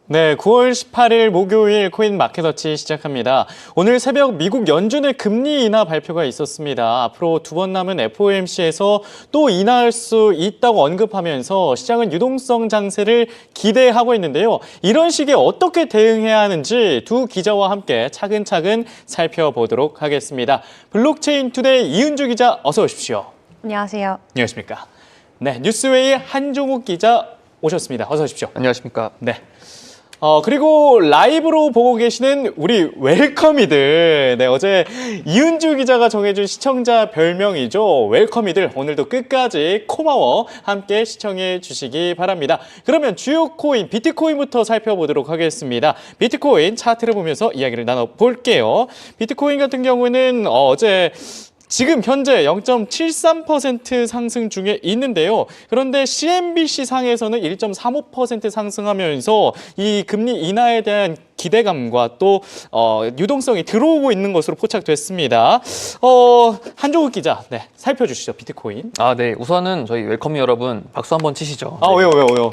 네, 9월 18일 목요일 코인 마켓워치 시작합니다. 오늘 새벽 미국 연준의 금리 인하 발표가 있었습니다. 앞으로 두 번 남은 FOMC에서 또 인하할 수 있다고 언급하면서 시장은 유동성 장세를 기대하고 있는데요. 이런 시기에 어떻게 대응해야 하는지 두 기자와 함께 차근차근 살펴보도록 하겠습니다. 블록체인 투데이 이은주 기자 어서 오십시오. 안녕하세요. 안녕하십니까. 네, 뉴스웨이 한종욱 기자 오셨습니다. 어서 오십시오. 안녕하십니까. 네. 그리고 라이브로 보고 계시는 우리 웰커미들. 네, 어제 이은주 기자가 정해준 시청자 별명이죠. 웰커미들. 오늘도 끝까지 코마워 함께 시청해 주시기 바랍니다. 그러면 주요 코인, 비트코인부터 살펴보도록 하겠습니다. 비트코인 차트를 보면서 이야기를 나눠볼게요. 비트코인 같은 경우는 어제 지금 현재 0.73% 상승 중에 있는데요. 그런데 CNBC 상에서는 1.35% 상승하면서 이 금리 인하에 대한 기대감과 또 유동성이 들어오고 있는 것으로 포착됐습니다. 한종욱 기자, 네, 살펴주시죠. 비트코인. 네. 우선은 저희 웰컴 여러분 박수 한번 치시죠. 왜요?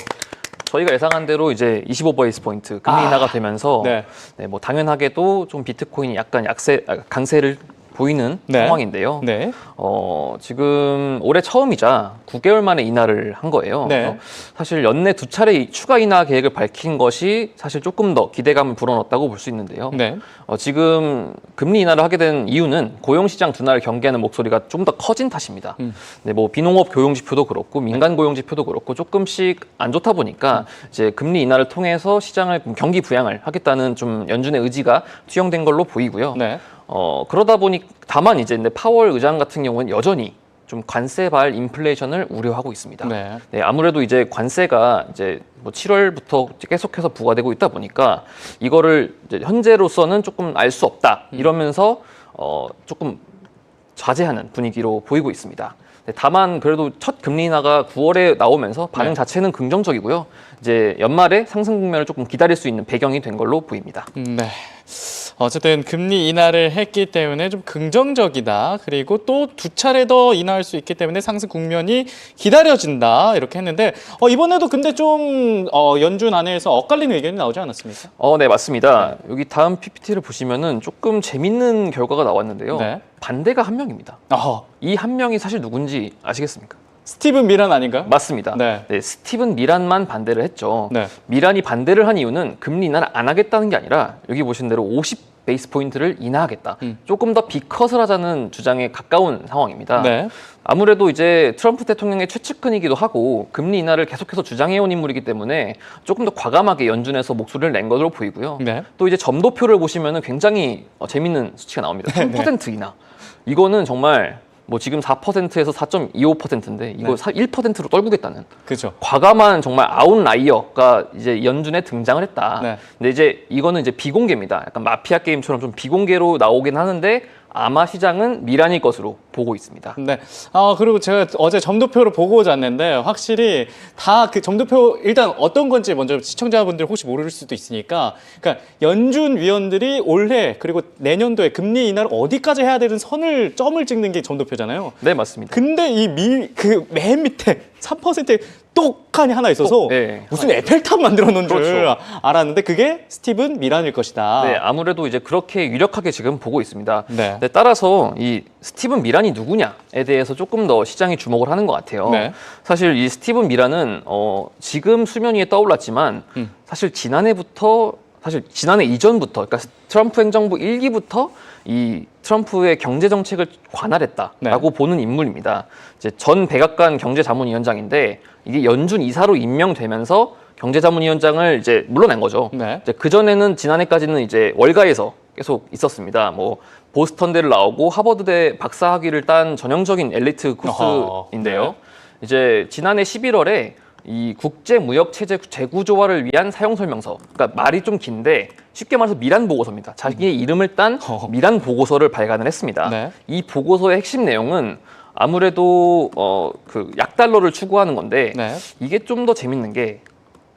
저희가 예상한 대로 이제 25베이스 포인트 금리 인하가 되면서 네. 뭐 당연하게도 좀 비트코인이 약간 강세를 보이는 상황인데요. 네. 지금 올해 처음이자 9개월 만에 인하를 한 거예요. 네. 사실 연내 두 차례 추가 인하 계획을 밝힌 것이 사실 조금 더 기대감을 불어넣었다고 볼 수 있는데요. 네. 지금 금리 인하를 하게 된 이유는 고용시장 둔화를 경계하는 목소리가 좀 더 커진 탓입니다. 네, 뭐 비농업 고용 지표도 그렇고 민간 고용 지표도 그렇고 조금씩 안 좋다 보니까 이제 금리 인하를 통해서 시장을 경기 부양을 하겠다는 좀 연준의 의지가 투영된 걸로 보이고요. 네. 그러다 보니 다만 이제 파월 의장 같은 경우는 여전히 좀 관세발 인플레이션을 우려하고 있습니다. 네. 네, 아무래도 이제 관세가 이제 뭐 7월부터 계속해서 부과되고 있다 보니까 이거를 이제 현재로서는 조금 알 수 없다 이러면서 조금 자제하는 분위기로 보이고 있습니다. 네, 다만 그래도 첫 금리 인하가 9월에 나오면서 반응 자체는 긍정적이고요. 이제 연말에 상승 국면을 조금 기다릴 수 있는 배경이 된 걸로 보입니다. 네. 어쨌든 금리 인하를 했기 때문에 좀 긍정적이다. 그리고 또 두 차례 더 인하할 수 있기 때문에 상승 국면이 기다려진다. 이렇게 했는데 이번에도 근데 좀 연준 안에서 엇갈리는 의견이 나오지 않았습니까? 네, 맞습니다. 여기 다음 PPT를 보시면은 조금 재밌는 결과가 나왔는데요. 네. 반대가 한 명입니다. 어허. 이 한 명이 사실 누군지 아시겠습니까? 스티븐 미란 아닌가요? 맞습니다. 네. 네, 스티븐 미란만 반대를 했죠. 네. 미란이 반대를 한 이유는 금리 인하를 안 하겠다는 게 아니라 여기 보신 대로 50 베이스 포인트를 인하하겠다. 조금 더 비컷을 하자는 주장에 가까운 상황입니다. 네. 아무래도 이제 트럼프 대통령의 최측근이기도 하고 금리 인하를 계속해서 주장해온 인물이기 때문에 조금 더 과감하게 연준에서 목소리를 낸 것으로 보이고요. 네. 또 이제 점도표를 보시면은 굉장히 재밌는 수치가 나옵니다. 3% 인하. 이거는 정말 뭐 지금 4%에서 4.25%인데 이거 1%로 떨구겠다는 그죠. 과감한 정말 아웃라이어가 이제 연준에 등장을 했다. 네. 근데 이제 이거는 이제 비공개입니다. 약간 마피아 게임처럼 좀 비공개로 나오긴 하는데 아마 시장은 미란일 것으로 보고 있습니다. 네. 그리고 제가 어제 점도표를 보고 잤는데 확실히 다 그 점도표 일단 어떤 건지 먼저 시청자분들 혹시 모를 수도 있으니까 그러니까 연준 위원들이 올해 그리고 내년도에 금리 인하를 어디까지 해야 되는 점을 찍는 게 점도표잖아요. 네, 맞습니다. 근데 이 그 맨 밑에 3%에 똑하니 하나 있어서 네. 무슨 에펠탑 만들어 놓은 줄 그렇죠. 알았는데 그게 스티븐 미란일 것이다. 네, 아무래도 이제 그렇게 유력하게 지금 보고 있습니다. 네. 네, 따라서 이 스티븐 미란이 누구냐에 대해서 조금 더 시장이 주목을 하는 것 같아요. 네. 사실 이 스티븐 미란은 지금 수면 위에 떠올랐지만 사실 지난해 이전부터 그러니까 트럼프 행정부 1기부터 이 트럼프의 경제 정책을 관할했다라고 보는 인물입니다. 이제 전 백악관 경제자문위원장인데 이게 연준 이사로 임명되면서 경제자문위원장을 이제 물러난 거죠. 네. 이제 그 전에는 지난해까지는 이제 월가에서 계속 있었습니다. 뭐 보스턴대를 나오고 하버드대 박사학위를 딴 전형적인 엘리트 코스인데요. 네. 이제 지난해 11월에 이 국제무역체제 재구조화를 위한 사용설명서, 그러니까 말이 좀 긴데 쉽게 말해서 미란 보고서입니다. 자기의 이름을 딴 미란 보고서를 발간을 했습니다. 네. 이 보고서의 핵심 내용은 아무래도 그 약달러를 추구하는 건데 네. 이게 좀 더 재밌는 게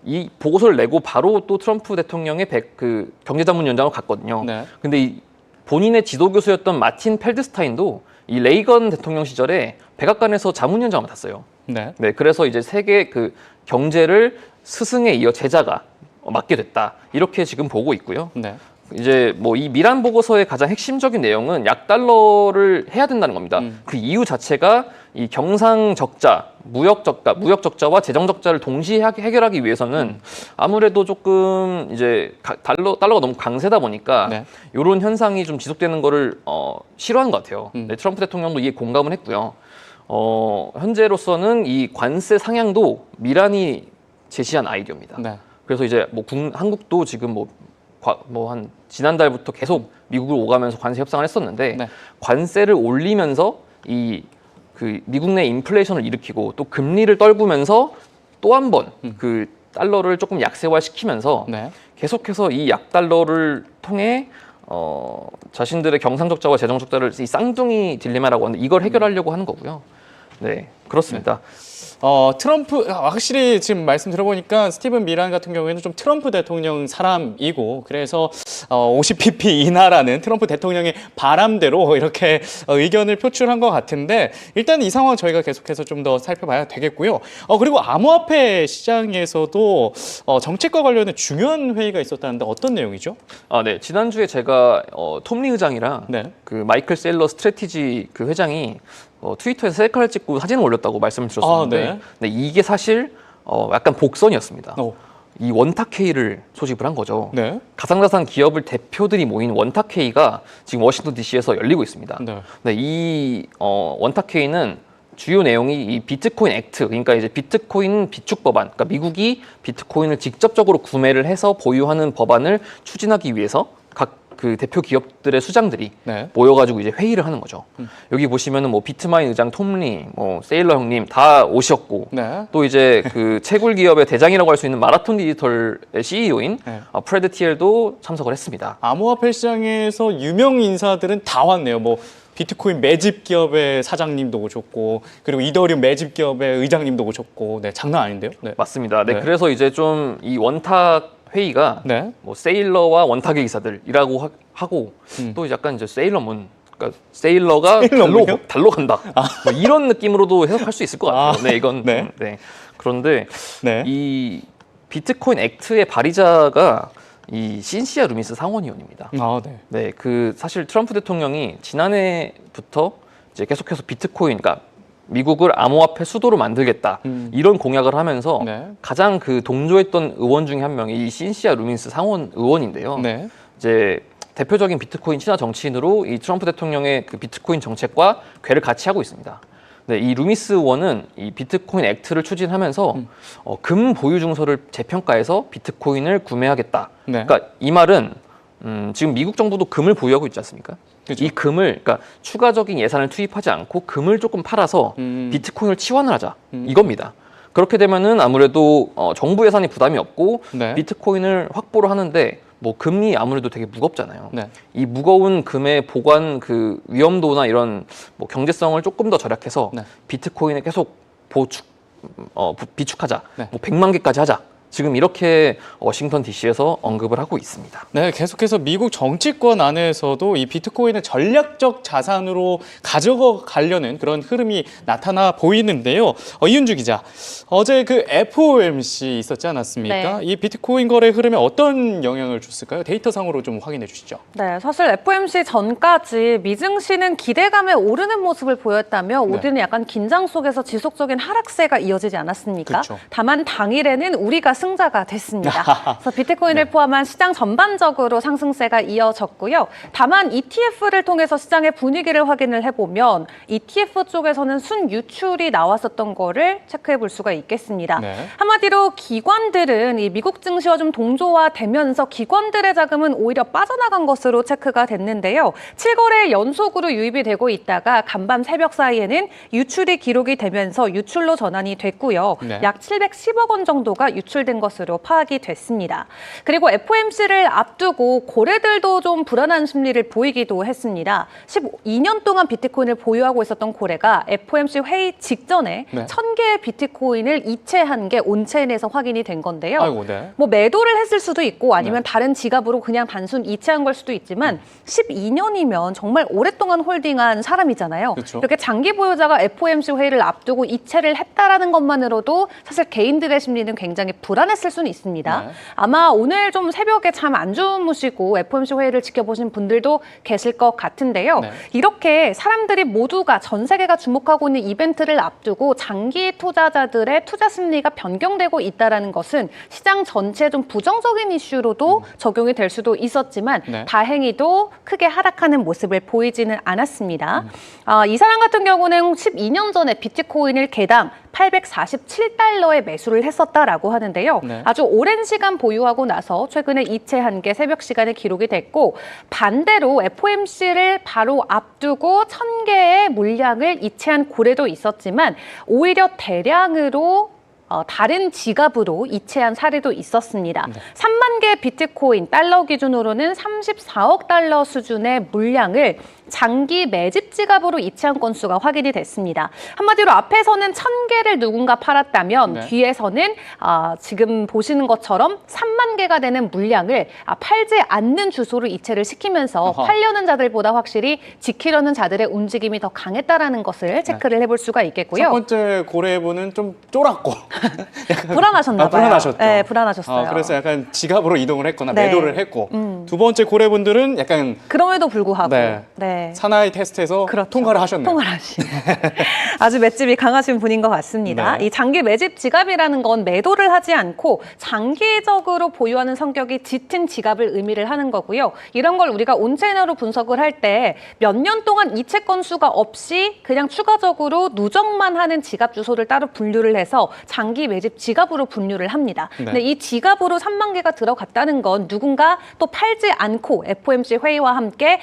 이 보고서를 내고 바로 또 트럼프 대통령의 그 경제자문위원장으로 갔거든요. 네. 근데 이 본인의 지도 교수였던 마틴 펠드스타인도 이 레이건 대통령 시절에 백악관에서 자문위원장을 맡았어요. 네. 네, 그래서 이제 세계 그 경제를 스승에 이어 제자가 맞게 됐다. 이렇게 지금 보고 있고요. 네. 이제 뭐 이 미란 보고서의 가장 핵심적인 내용은 약달러를 해야 된다는 겁니다. 그 이유 자체가 이 경상 적자, 무역 적자와 재정 적자를 동시에 해결하기 위해서는 아무래도 조금 이제 달러가 너무 강세다 보니까 네. 이런 현상이 좀 지속되는 거를 싫어하는 것 같아요. 네, 트럼프 대통령도 이에 공감을 했고요. 현재로서는 이 관세 상향도 미란이 제시한 아이디어입니다. 네. 그래서 이제 뭐 한국도 지금 한 지난달부터 계속 미국을 오가면서 관세 협상을 했었는데 네. 관세를 올리면서 그 미국 내 인플레이션을 일으키고 또 금리를 떨구면서 또 한 번 그 달러를 조금 약세화시키면서 네. 계속해서 이 약달러를 통해 자신들의 경상적자와 재정적자를 이 쌍둥이 딜레마라고 하는데 이걸 해결하려고 하는 거고요. 네, 그렇습니다. 트럼프 확실히 지금 말씀 들어보니까 스티븐 미란 같은 경우에는 좀 트럼프 대통령 사람이고 그래서 50pp 이하라는 트럼프 대통령의 바람대로 이렇게 의견을 표출한 것 같은데 일단 이 상황 저희가 계속해서 좀 더 살펴봐야 되겠고요. 그리고 암호화폐 시장에서도 정책과 관련된 중요한 회의가 있었다는데 어떤 내용이죠? 네, 지난주에 제가 톰리 의장이랑 네. 그 마이클 셀러 스트래티지 그 회장이 트위터에서 셀카를 찍고 사진을 올렸다고 말씀을 드렸었는데 네. 네, 이게 사실 약간 복선이었습니다. 어. 이 원탁회의를 소집을 한 거죠. 네. 가상자산 기업을 대표들이 모인 원탁회의가 지금 워싱턴 DC에서 열리고 있습니다. 네. 네, 이 원탁회의는 주요 내용이 이 비트코인 액트, 그러니까 이제 비트코인 비축 법안, 그러니까 미국이 비트코인을 직접적으로 구매를 해서 보유하는 법안을 추진하기 위해서 각 그 대표 기업들의 수장들이 네. 모여가지고 이제 회의를 하는 거죠. 여기 보시면은 뭐 비트마인 의장 톰리, 뭐 세일러 형님 다 오셨고, 네. 또 이제 그 채굴 기업의 대장이라고 할 수 있는 마라톤 디지털의 CEO인 네. 프레드 티엘도 참석을 했습니다. 암호화폐 시장에서 유명 인사들은 다 왔네요. 뭐 비트코인 매집 기업의 사장님도 오셨고 그리고 이더리움 매집 기업의 의장님도 오셨고 네, 장난 아닌데요. 네. 맞습니다. 네, 네. 그래서 이제 좀 이 원탁 회의가 네. 뭐 세일러와 원탁의 기사들이라고 하고 또 약간 이제 세일러문, 그러니까 세일러가 세일러문이요? 달로 간다. 뭐 이런 느낌으로도 해석할 수 있을 것 같아요. 네, 이건 네. 네. 그런데 네. 이 비트코인 액트의 발의자가 이 신시아 루미스 상원의원입니다. 네. 네, 그 사실 트럼프 대통령이 지난해부터 이제 계속해서 비트코인, 그러니까 미국을 암호화폐 수도로 만들겠다 이런 공약을 하면서 네. 가장 그 동조했던 의원 중에 한 명이 이 신시아 루민스 상원 의원인데요. 네. 이제 대표적인 비트코인 친화 정치인으로 이 트럼프 대통령의 그 비트코인 정책과 궤를 같이 하고 있습니다. 네, 이 루미스 의원은 이 비트코인 액트를 추진하면서 금 보유 증서를 재평가해서 비트코인을 구매하겠다. 네. 그러니까 이 말은 지금 미국 정부도 금을 보유하고 있지 않습니까? 그렇죠. 이 금을, 그러니까 추가적인 예산을 투입하지 않고 금을 조금 팔아서 비트코인을 치환을 하자 이겁니다. 그렇게 되면은 아무래도 정부 예산이 부담이 없고 네. 비트코인을 확보를 하는데 뭐 금이 아무래도 되게 무겁잖아요. 네. 이 무거운 금의 보관 그 위험도나 이런 뭐 경제성을 조금 더 절약해서 네. 비트코인을 계속 비축하자. 네. 뭐 100만 개까지 하자. 지금 이렇게 워싱턴 DC에서 언급을 하고 있습니다. 네, 계속해서 미국 정치권 안에서도 이 비트코인을 전략적 자산으로 가져가려는 그런 흐름이 나타나 보이는데요. 이은주 기자, 어제 그 FOMC 있었지 않았습니까? 네. 이 비트코인 거래 흐름에 어떤 영향을 줬을까요? 데이터상으로 좀 확인해 주시죠. 네, 사실 FOMC 전까지 미증시는 기대감에 오르는 모습을 보였다며 네. 오늘은 약간 긴장 속에서 지속적인 하락세가 이어지지 않았습니까? 그렇죠. 다만 당일에는 우리가 승자가 됐습니다. 그래서 비트코인을 포함한 시장 전반적으로 상승세가 이어졌고요. 다만 ETF를 통해서 시장의 분위기를 확인을 해보면 ETF 쪽에서는 순유출이 나왔었던 거를 체크해 볼 수가 있겠습니다. 네. 한마디로 기관들은 이 미국 증시와 좀 동조화되면서 기관들의 자금은 오히려 빠져나간 것으로 체크가 됐는데요. 7거래 연속으로 유입이 되고 있다가 간밤 새벽 사이에는 유출이 기록이 되면서 유출로 전환이 됐고요. 네. 약 710억 원 정도가 유출된 것으로 파악이 됐습니다. 그리고 FOMC를 앞두고 고래들도 좀 불안한 심리를 보이기도 했습니다. 12년 동안 비트코인을 보유하고 있었던 고래가 FOMC 회의 직전에 네. 1000개의 비트코인을 이체한 게 온체인에서 확인이 된 건데요. 아이고, 네. 뭐 매도를 했을 수도 있고 아니면 네. 다른 지갑으로 그냥 단순 이체한 걸 수도 있지만 12년이면 정말 오랫동안 홀딩한 사람이잖아요. 그렇죠. 이렇게 장기 보유자가 FOMC 회의를 앞두고 이체를 했다라는 것만으로도 사실 개인들의 심리는 굉장히 불안 불안했을 수는 있습니다. 네. 아마 오늘 좀 새벽에 잠 안 주무시고 FOMC 회의를 지켜보신 분들도 계실 것 같은데요. 네. 이렇게 사람들이 모두가 전 세계가 주목하고 있는 이벤트를 앞두고 장기 투자자들의 투자 심리가 변경되고 있다는 것은 시장 전체에 좀 부정적인 이슈로도 적용이 될 수도 있었지만 네. 다행히도 크게 하락하는 모습을 보이지는 않았습니다. 이 사람 같은 경우는 12년 전에 비트코인을 개당 847달러에 매수를 했었다라고 하는데요. 네. 아주 오랜 시간 보유하고 나서 최근에 이체 한계 새벽 시간에 기록이 됐고 반대로 FOMC를 바로 앞두고 1000개의 물량을 이체한 고래도 있었지만 오히려 대량으로 다른 지갑으로 이체한 사례도 있었습니다. 3만 개 비트코인 달러 기준으로는 34억 달러 수준의 물량을 장기 매집 지갑으로 이체한 건수가 확인이 됐습니다. 한마디로 앞에서는 1000개를 누군가 팔았다면 네. 뒤에서는 지금 보시는 것처럼 3만 개가 되는 물량을 팔지 않는 주소로 이체를 시키면서 어허. 팔려는 자들보다 확실히 지키려는 자들의 움직임이 더 강했다라는 것을 체크를 해볼 수가 첫 있겠고요. 번째 고래분은 좀 쫄았고 불안하셨나 봐요. 불안하셨죠. 네, 불안하셨어요. 그래서 약간 지갑으로 이동을 했거나 네. 매도를 했고 두 번째 고래분들은 약간 그럼에도 불구하고 네. 사나이 테스트에서 그렇죠. 통과를 하셨네요. 통화를 하시네. 아주 맷집이 강하신 분인 것 같습니다. 네. 이 장기 매집 지갑이라는 건 매도를 하지 않고 장기적으로 보유하는 성격이 짙은 지갑을 의미를 하는 거고요. 이런 걸 우리가 온체인으로 분석을 할 때 몇 년 동안 이체 건수가 없이 그냥 추가적으로 누적만 하는 지갑 주소를 따로 분류를 해서 장기 매집 지갑으로 분류를 합니다. 네. 근데 이 지갑으로 3만 개가 들어갔다는 건 누군가 또 팔지 않고 FOMC 회의와 함께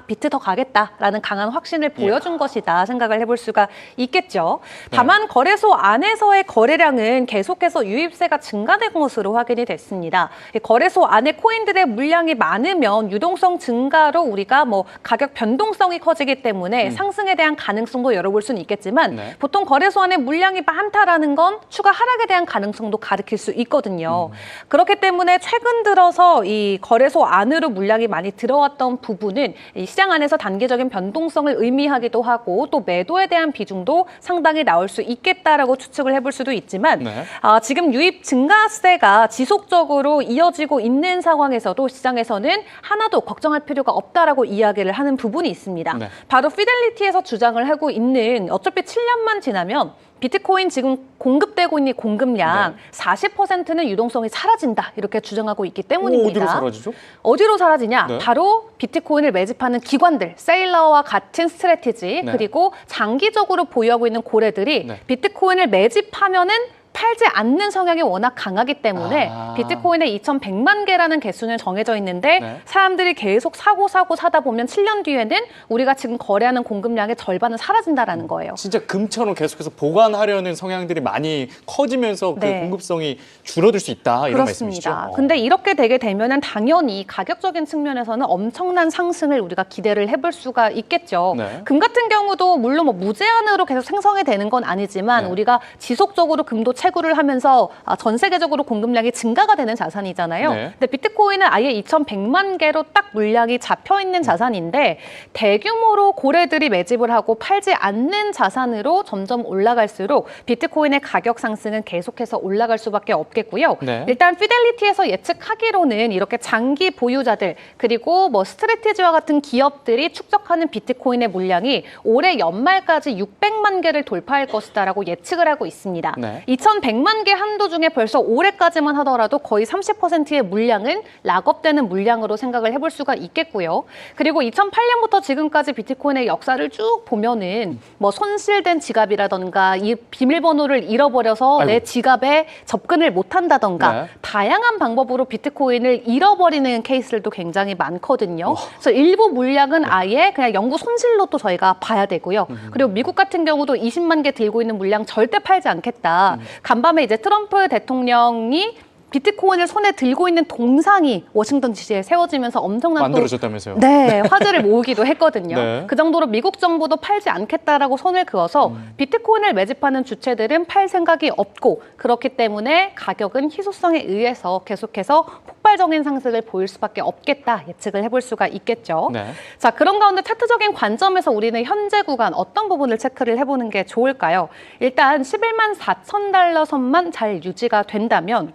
비트 더 가겠다라는 강한 확신을 보여준 것이다 생각을 해볼 수가 있겠죠. 다만 거래소 안에서의 거래량은 계속해서 유입세가 증가된 것으로 확인이 됐습니다. 이 거래소 안에 코인들의 물량이 많으면 유동성 증가로 우리가 뭐 가격 변동성이 커지기 때문에 상승에 대한 가능성도 열어볼 수는 있겠지만 네. 보통 거래소 안에 물량이 많다라는 건 추가 하락에 대한 가능성도 가리킬 수 있거든요. 그렇기 때문에 최근 들어서 이 거래소 안으로 물량이 많이 들어왔던 부분은 이 시장 안에서 단기적인 변동성을 의미하기도 하고 또 매도에 대한 비중도 상당히 나올 수 있겠다라고 추측을 해볼 수도 있지만 네. 지금 유입 증가세가 지속적으로 이어지고 있는 상황에서도 시장에서는 하나도 걱정할 필요가 없다라고 이야기를 하는 부분이 있습니다. 네. 바로 피델리티에서 주장을 하고 있는 어차피 7년만 지나면 비트코인 지금 공급되고 있는 공급량 40%는 유동성이 사라진다 이렇게 주장하고 있기 때문입니다. 어디로 사라지죠? 어디로 사라지냐? 네. 바로 비트코인을 매집하는 기관들, 세일러와 같은 스트래티지 네. 그리고 장기적으로 보유하고 있는 고래들이 네. 비트코인을 매집하면은 팔지 않는 성향이 워낙 강하기 때문에 비트코인의 2,100만 개라는 개수는 정해져 있는데 네. 사람들이 계속 사고 사다 보면 7년 뒤에는 우리가 지금 거래하는 공급량의 절반은 사라진다라는 거예요. 진짜 금처럼 계속해서 보관하려는 성향들이 많이 커지면서 그 네. 공급성이 줄어들 수 있다 이런 그렇습니다. 말씀이시죠? 근데 이렇게 되게 되면은 당연히 가격적인 측면에서는 엄청난 상승을 우리가 기대를 해볼 수가 있겠죠. 네. 금 같은 경우도 물론 뭐 무제한으로 계속 생성이 되는 건 아니지만 네. 우리가 지속적으로 금도 채굴을 하면서 전 세계적으로 공급량이 증가가 되는 자산이잖아요. 네. 근데 비트코인은 아예 2,100만 개로 딱 물량이 잡혀 있는 자산인데 대규모로 고래들이 매집을 하고 팔지 않는 자산으로 점점 올라갈수록 비트코인의 가격 상승은 계속해서 올라갈 수밖에 없겠고요. 네. 일단 피델리티에서 예측하기로는 이렇게 장기 보유자들 그리고 뭐 스트래티지와 같은 기업들이 축적하는 비트코인의 물량이 올해 연말까지 600만 개를 돌파할 것이다라고 예측을 하고 있습니다. 네. 2,100만 개 한도 중에 벌써 올해까지만 하더라도 거의 30%의 물량은 락업되는 물량으로 생각을 해볼 수가 있겠고요. 그리고 2008년부터 지금까지 비트코인의 역사를 쭉 보면은 뭐 손실된 지갑이라던가 이 비밀번호를 잃어버려서 아이고. 내 지갑에 접근을 못한다던가 네. 다양한 방법으로 비트코인을 잃어버리는 케이스들도 굉장히 많거든요. 그래서 일부 물량은 아예 그냥 영구 손실로 또 저희가 봐야 되고요. 그리고 미국 같은 경우도 20만 개 들고 있는 물량 절대 팔지 않겠다. 간밤에 이제 트럼프 대통령이 비트코인을 손에 들고 있는 동상이 워싱턴 DC에 세워지면서 엄청난 또 만들어졌다면서요? 네, 화제를 모으기도 했거든요. 네. 그 정도로 미국 정부도 팔지 않겠다라고 손을 그어서 비트코인을 매집하는 주체들은 팔 생각이 없고 그렇기 때문에 가격은 희소성에 의해서 계속해서 폭발적인 상승을 보일 수밖에 없겠다 예측을 해볼 수가 있겠죠. 네. 자, 그런 가운데 차트적인 관점에서 우리는 현재 구간 어떤 부분을 체크를 해보는 게 좋을까요? 일단 11만 4천 달러 선만 잘 유지가 된다면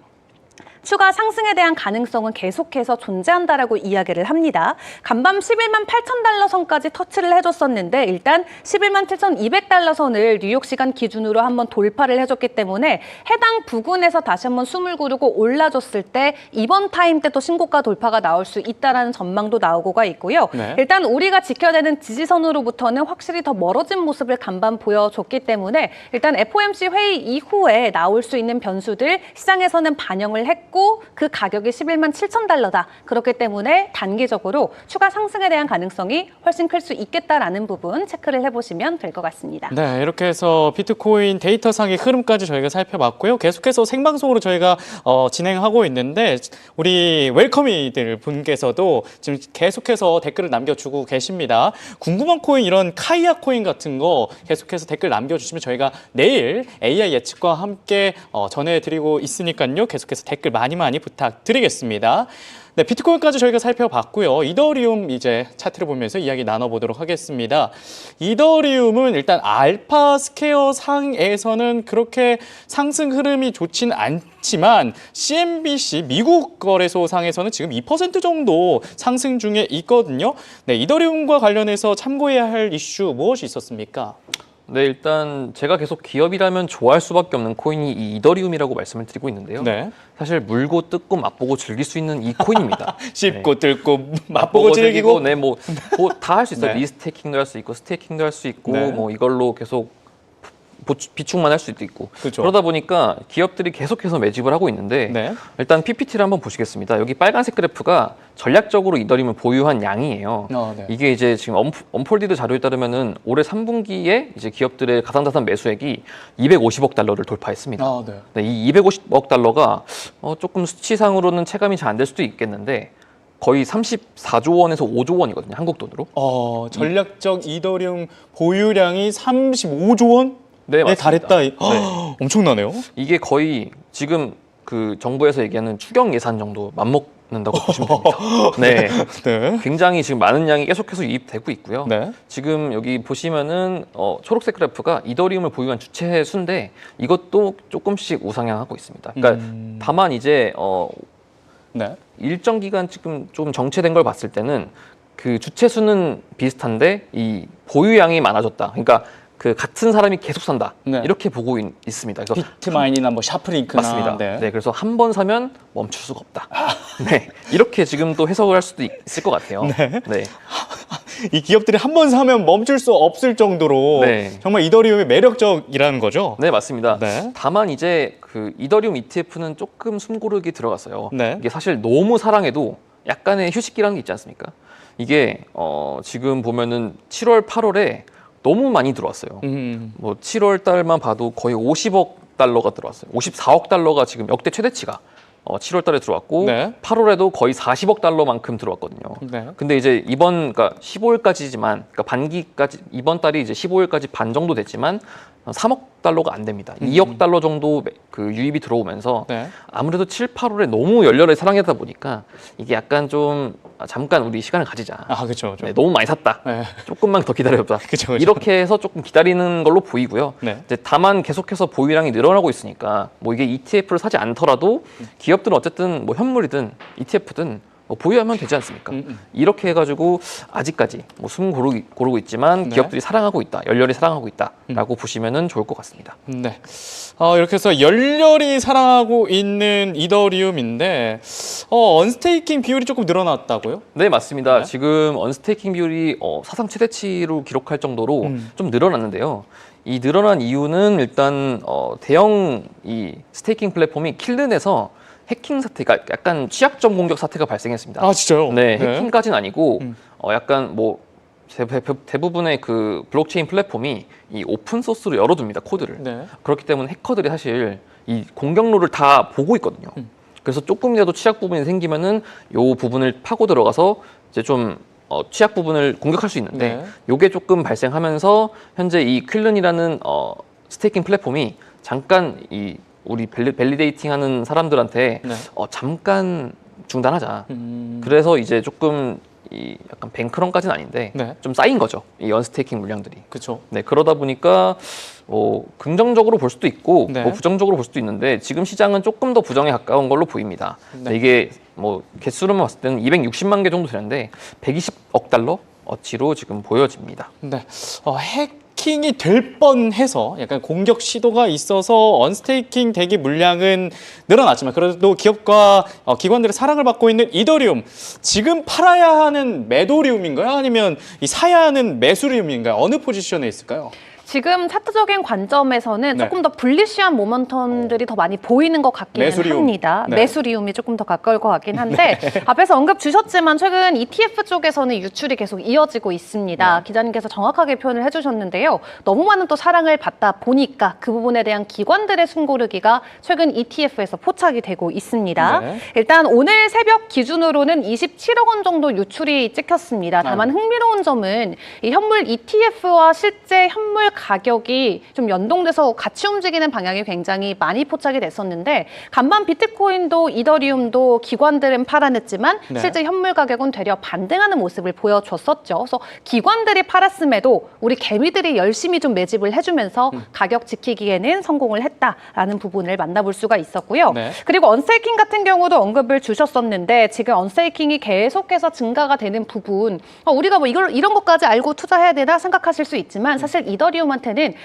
추가 상승에 대한 가능성은 계속해서 존재한다라고 이야기를 합니다. 간밤 11만 8천 달러 선까지 터치를 해줬었는데 일단 11만 7,200달러 선을 뉴욕 시간 기준으로 한번 돌파를 해줬기 때문에 해당 부근에서 다시 한번 숨을 고르고 올라줬을 때 이번 타임 때 또 신고가 돌파가 나올 수 있다라는 전망도 나오고가 있고요. 네. 일단 우리가 지켜야 되는 지지선으로부터는 확실히 더 멀어진 모습을 간밤 보여줬기 때문에 일단 FOMC 회의 이후에 나올 수 있는 변수들 시장에서는 반영을 했고 그 가격이 11만 7천 달러다. 그렇기 때문에 단기적으로 추가 상승에 대한 가능성이 훨씬 클 수 있겠다라는 부분 체크를 해보시면 될 것 같습니다. 네, 이렇게 해서 비트코인 데이터상의 흐름까지 저희가 살펴봤고요. 계속해서 생방송으로 저희가 진행하고 있는데 우리 웰커미들 분께서도 지금 계속해서 댓글을 남겨주고 계십니다. 궁금한 코인 이런 카이아 코인 같은 거 계속해서 댓글 남겨주시면 저희가 내일 AI 예측과 함께 전해드리고 있으니까요. 계속해서 댓글 많이 부탁드리겠습니다. 네, 비트코인까지 저희가 살펴봤고요. 이더리움 이제 차트를 보면서 이야기 나눠보도록 하겠습니다. 이더리움은 일단 알파 스퀘어 상에서는 그렇게 상승 흐름이 좋진 않지만 CNBC 미국 거래소 상에서는 지금 2% 정도 상승 중에 있거든요. 네, 이더리움과 관련해서 참고해야 할 이슈 무엇이 있었습니까? 네, 일단 제가 계속 기업이라면 좋아할 수밖에 없는 코인이 이 이더리움이라고 말씀을 드리고 있는데요. 네. 사실 물고 뜯고 맛보고 즐길 수 있는 이 코인입니다. 씹고 네. 뜯고 맛보고 즐기고. 네, 뭐 다 할 수 있어요. 네. 리스테이킹도 할 수 있고 스테이킹도 할 수 있고 네. 뭐 이걸로 계속 비축만 할 수도 있고 그렇죠. 그러다 보니까 기업들이 계속해서 매집을 하고 있는데 네. 일단 PPT를 한번 보시겠습니다. 여기 빨간색 그래프가 전략적으로 이더리움을 보유한 양이에요. 네. 이게 이제 지금 언폴디드 자료에 따르면은 올해 3분기에 이제 기업들의 가상자산 매수액이 250억 달러를 돌파했습니다. 네. 네, 이 250억 달러가 조금 수치상으로는 체감이 잘 안 될 수도 있겠는데 거의 34조 원에서 5조 원이거든요. 한국 돈으로. 전략적 이더리움 보유량이 35조 원? 네, 맞습니다. 달했다. 엄청나네요. 이게 거의 지금 그 정부에서 얘기하는 추경 예산 정도 맞먹는다고 보시면 됩니다. 네. 네. 굉장히 지금 많은 양이 계속해서 유입되고 있고요. 네. 지금 여기 보시면은 초록색 그래프가 이더리움을 보유한 주체 수인데 이것도 조금씩 우상향하고 있습니다. 그러니까 다만 이제 네. 일정 기간 지금 좀 정체된 걸 봤을 때는 그 주체 수는 비슷한데 이 보유량이 많아졌다. 그러니까 그 같은 사람이 계속 산다. 네. 이렇게 보고 있습니다. 그래서 비트마인이나 뭐 샤프링크나 맞습니다. 네. 네, 그래서 한 번 사면 멈출 수가 없다. 네, 이렇게 지금 또 해석을 할 수도 있을 것 같아요. 네. 이 기업들이 한 번 사면 멈출 수 없을 정도로 네. 정말 이더리움이 매력적이라는 거죠. 네, 맞습니다. 네. 다만 이제 그 이더리움 ETF는 조금 숨고르기 들어갔어요. 네. 이게 사실 너무 사랑해도 약간의 휴식기라는 게 있지 않습니까? 이게 지금 보면은 7월, 8월에 너무 많이 들어왔어요. 뭐 7월 달만 봐도 거의 50억 달러가 들어왔어요. 54억 달러가 지금 역대 최대치가 7월 달에 들어왔고 네. 8월에도 거의 40억 달러만큼 들어왔거든요. 네. 근데 이제 그러니까 15일까지지만 그러니까 반기까지 이번 달이 이제 15일까지 반 정도 됐지만 3억 달러가 안 됩니다. 2억 달러 정도 그 유입이 들어오면서 네. 아무래도 7, 8월에 너무 열렬하게 사랑하다 보니까 이게 약간 좀 잠깐 우리 시간을 가지자. 그렇죠. 네, 너무 많이 샀다. 네. 조금만 더 기다려봐. 그쵸. 이렇게 해서 조금 기다리는 걸로 보이고요. 네. 이제 다만 계속해서 보유량이 늘어나고 있으니까 뭐 이게 ETF를 사지 않더라도 기업들은 어쨌든 뭐 현물이든 ETF든 뭐 보유하면 되지 않습니까? 이렇게 해가지고 아직까지 뭐 숨 고르고 있지만 네. 기업들이 사랑하고 있다, 열렬히 사랑하고 있다라고 보시면은 좋을 것 같습니다. 네. 이렇게 해서 열렬히 사랑하고 있는 이더리움인데 언스테이킹 비율이 조금 늘어났다고요? 네, 맞습니다. 네. 지금 언스테이킹 비율이 사상 최대치로 기록할 정도로 좀 늘어났는데요. 이 늘어난 이유는 일단 대형 이 스테이킹 플랫폼이 킬른에서 해킹 사태가 약간 취약점 공격 사태가 발생했습니다. 진짜요? 네, 해킹까지는 아니고 약간 뭐 대부분의 그 블록체인 플랫폼이 이 오픈 소스로 열어둡니다, 코드를. 네. 그렇기 때문에 해커들이 사실 이 공격로를 다 보고 있거든요. 그래서 조금이라도 취약 부분이 생기면은 요 부분을 파고 들어가서 이제 좀 취약 부분을 공격할 수 있는데 네. 요게 조금 발생하면서 현재 이 퀼른이라는 스테이킹 플랫폼이 잠깐 이 우리 밸리데이팅하는 사람들한테 네. 잠깐 중단하자. 그래서 이제 조금 이 약간 뱅크런까지는 아닌데 네. 좀 쌓인 거죠. 이 언스테이킹 물량들이. 그렇죠. 네, 그러다 보니까 뭐 긍정적으로 볼 수도 있고 네. 뭐 부정적으로 볼 수도 있는데 지금 시장은 조금 더 부정에 가까운 걸로 보입니다. 네. 이게 뭐 개수로만 봤을 때는 260만 개 정도 되는데 120억 달러 어치로 지금 보여집니다. 네. 해킹이 될 뻔해서 약간 공격 시도가 있어서 언스테이킹 대기 물량은 늘어났지만 그래도 기업과 기관들의 사랑을 받고 있는 이더리움, 지금 팔아야 하는 매도리움인가요? 아니면 사야 하는 매수리움인가요? 어느 포지션에 있을까요? 지금 차트적인 관점에서는 네. 조금 더 불리시한 모멘텀들이 더 많이 보이는 것 같기는 매수리움. 합니다. 네. 매수리움이 조금 더 가까울 것 같긴 한데 앞에서 언급 주셨지만 최근 ETF 쪽에서는 유출이 계속 이어지고 있습니다. 네. 기자님께서 정확하게 표현을 해주셨는데요. 너무 많은 또 사랑을 받다 보니까 그 부분에 대한 기관들의 숨고르기가 최근 ETF에서 포착이 되고 있습니다. 네. 일단 오늘 새벽 기준으로는 27억 원 정도 유출이 찍혔습니다. 다만 흥미로운 점은 이 현물 ETF와 실제 현물 가격이 좀 연동돼서 같이 움직이는 방향이 굉장히 많이 포착이 됐었는데 간밤 비트코인도 이더리움도 기관들은 팔아냈지만 네. 실제 현물 가격은 되려 반등하는 모습을 보여줬었죠. 그래서 기관들이 팔았음에도 우리 개미들이 열심히 좀 매집을 해주면서 가격 지키기에는 성공을 했다라는 부분을 만나볼 수가 있었고요. 네. 그리고 언스테이킹 같은 경우도 언급을 주셨었는데 지금 언스테이킹이 계속해서 증가가 되는 부분 우리가 뭐 이런 것까지 알고 투자해야 되나 생각하실 수 있지만 사실 이더리움한테는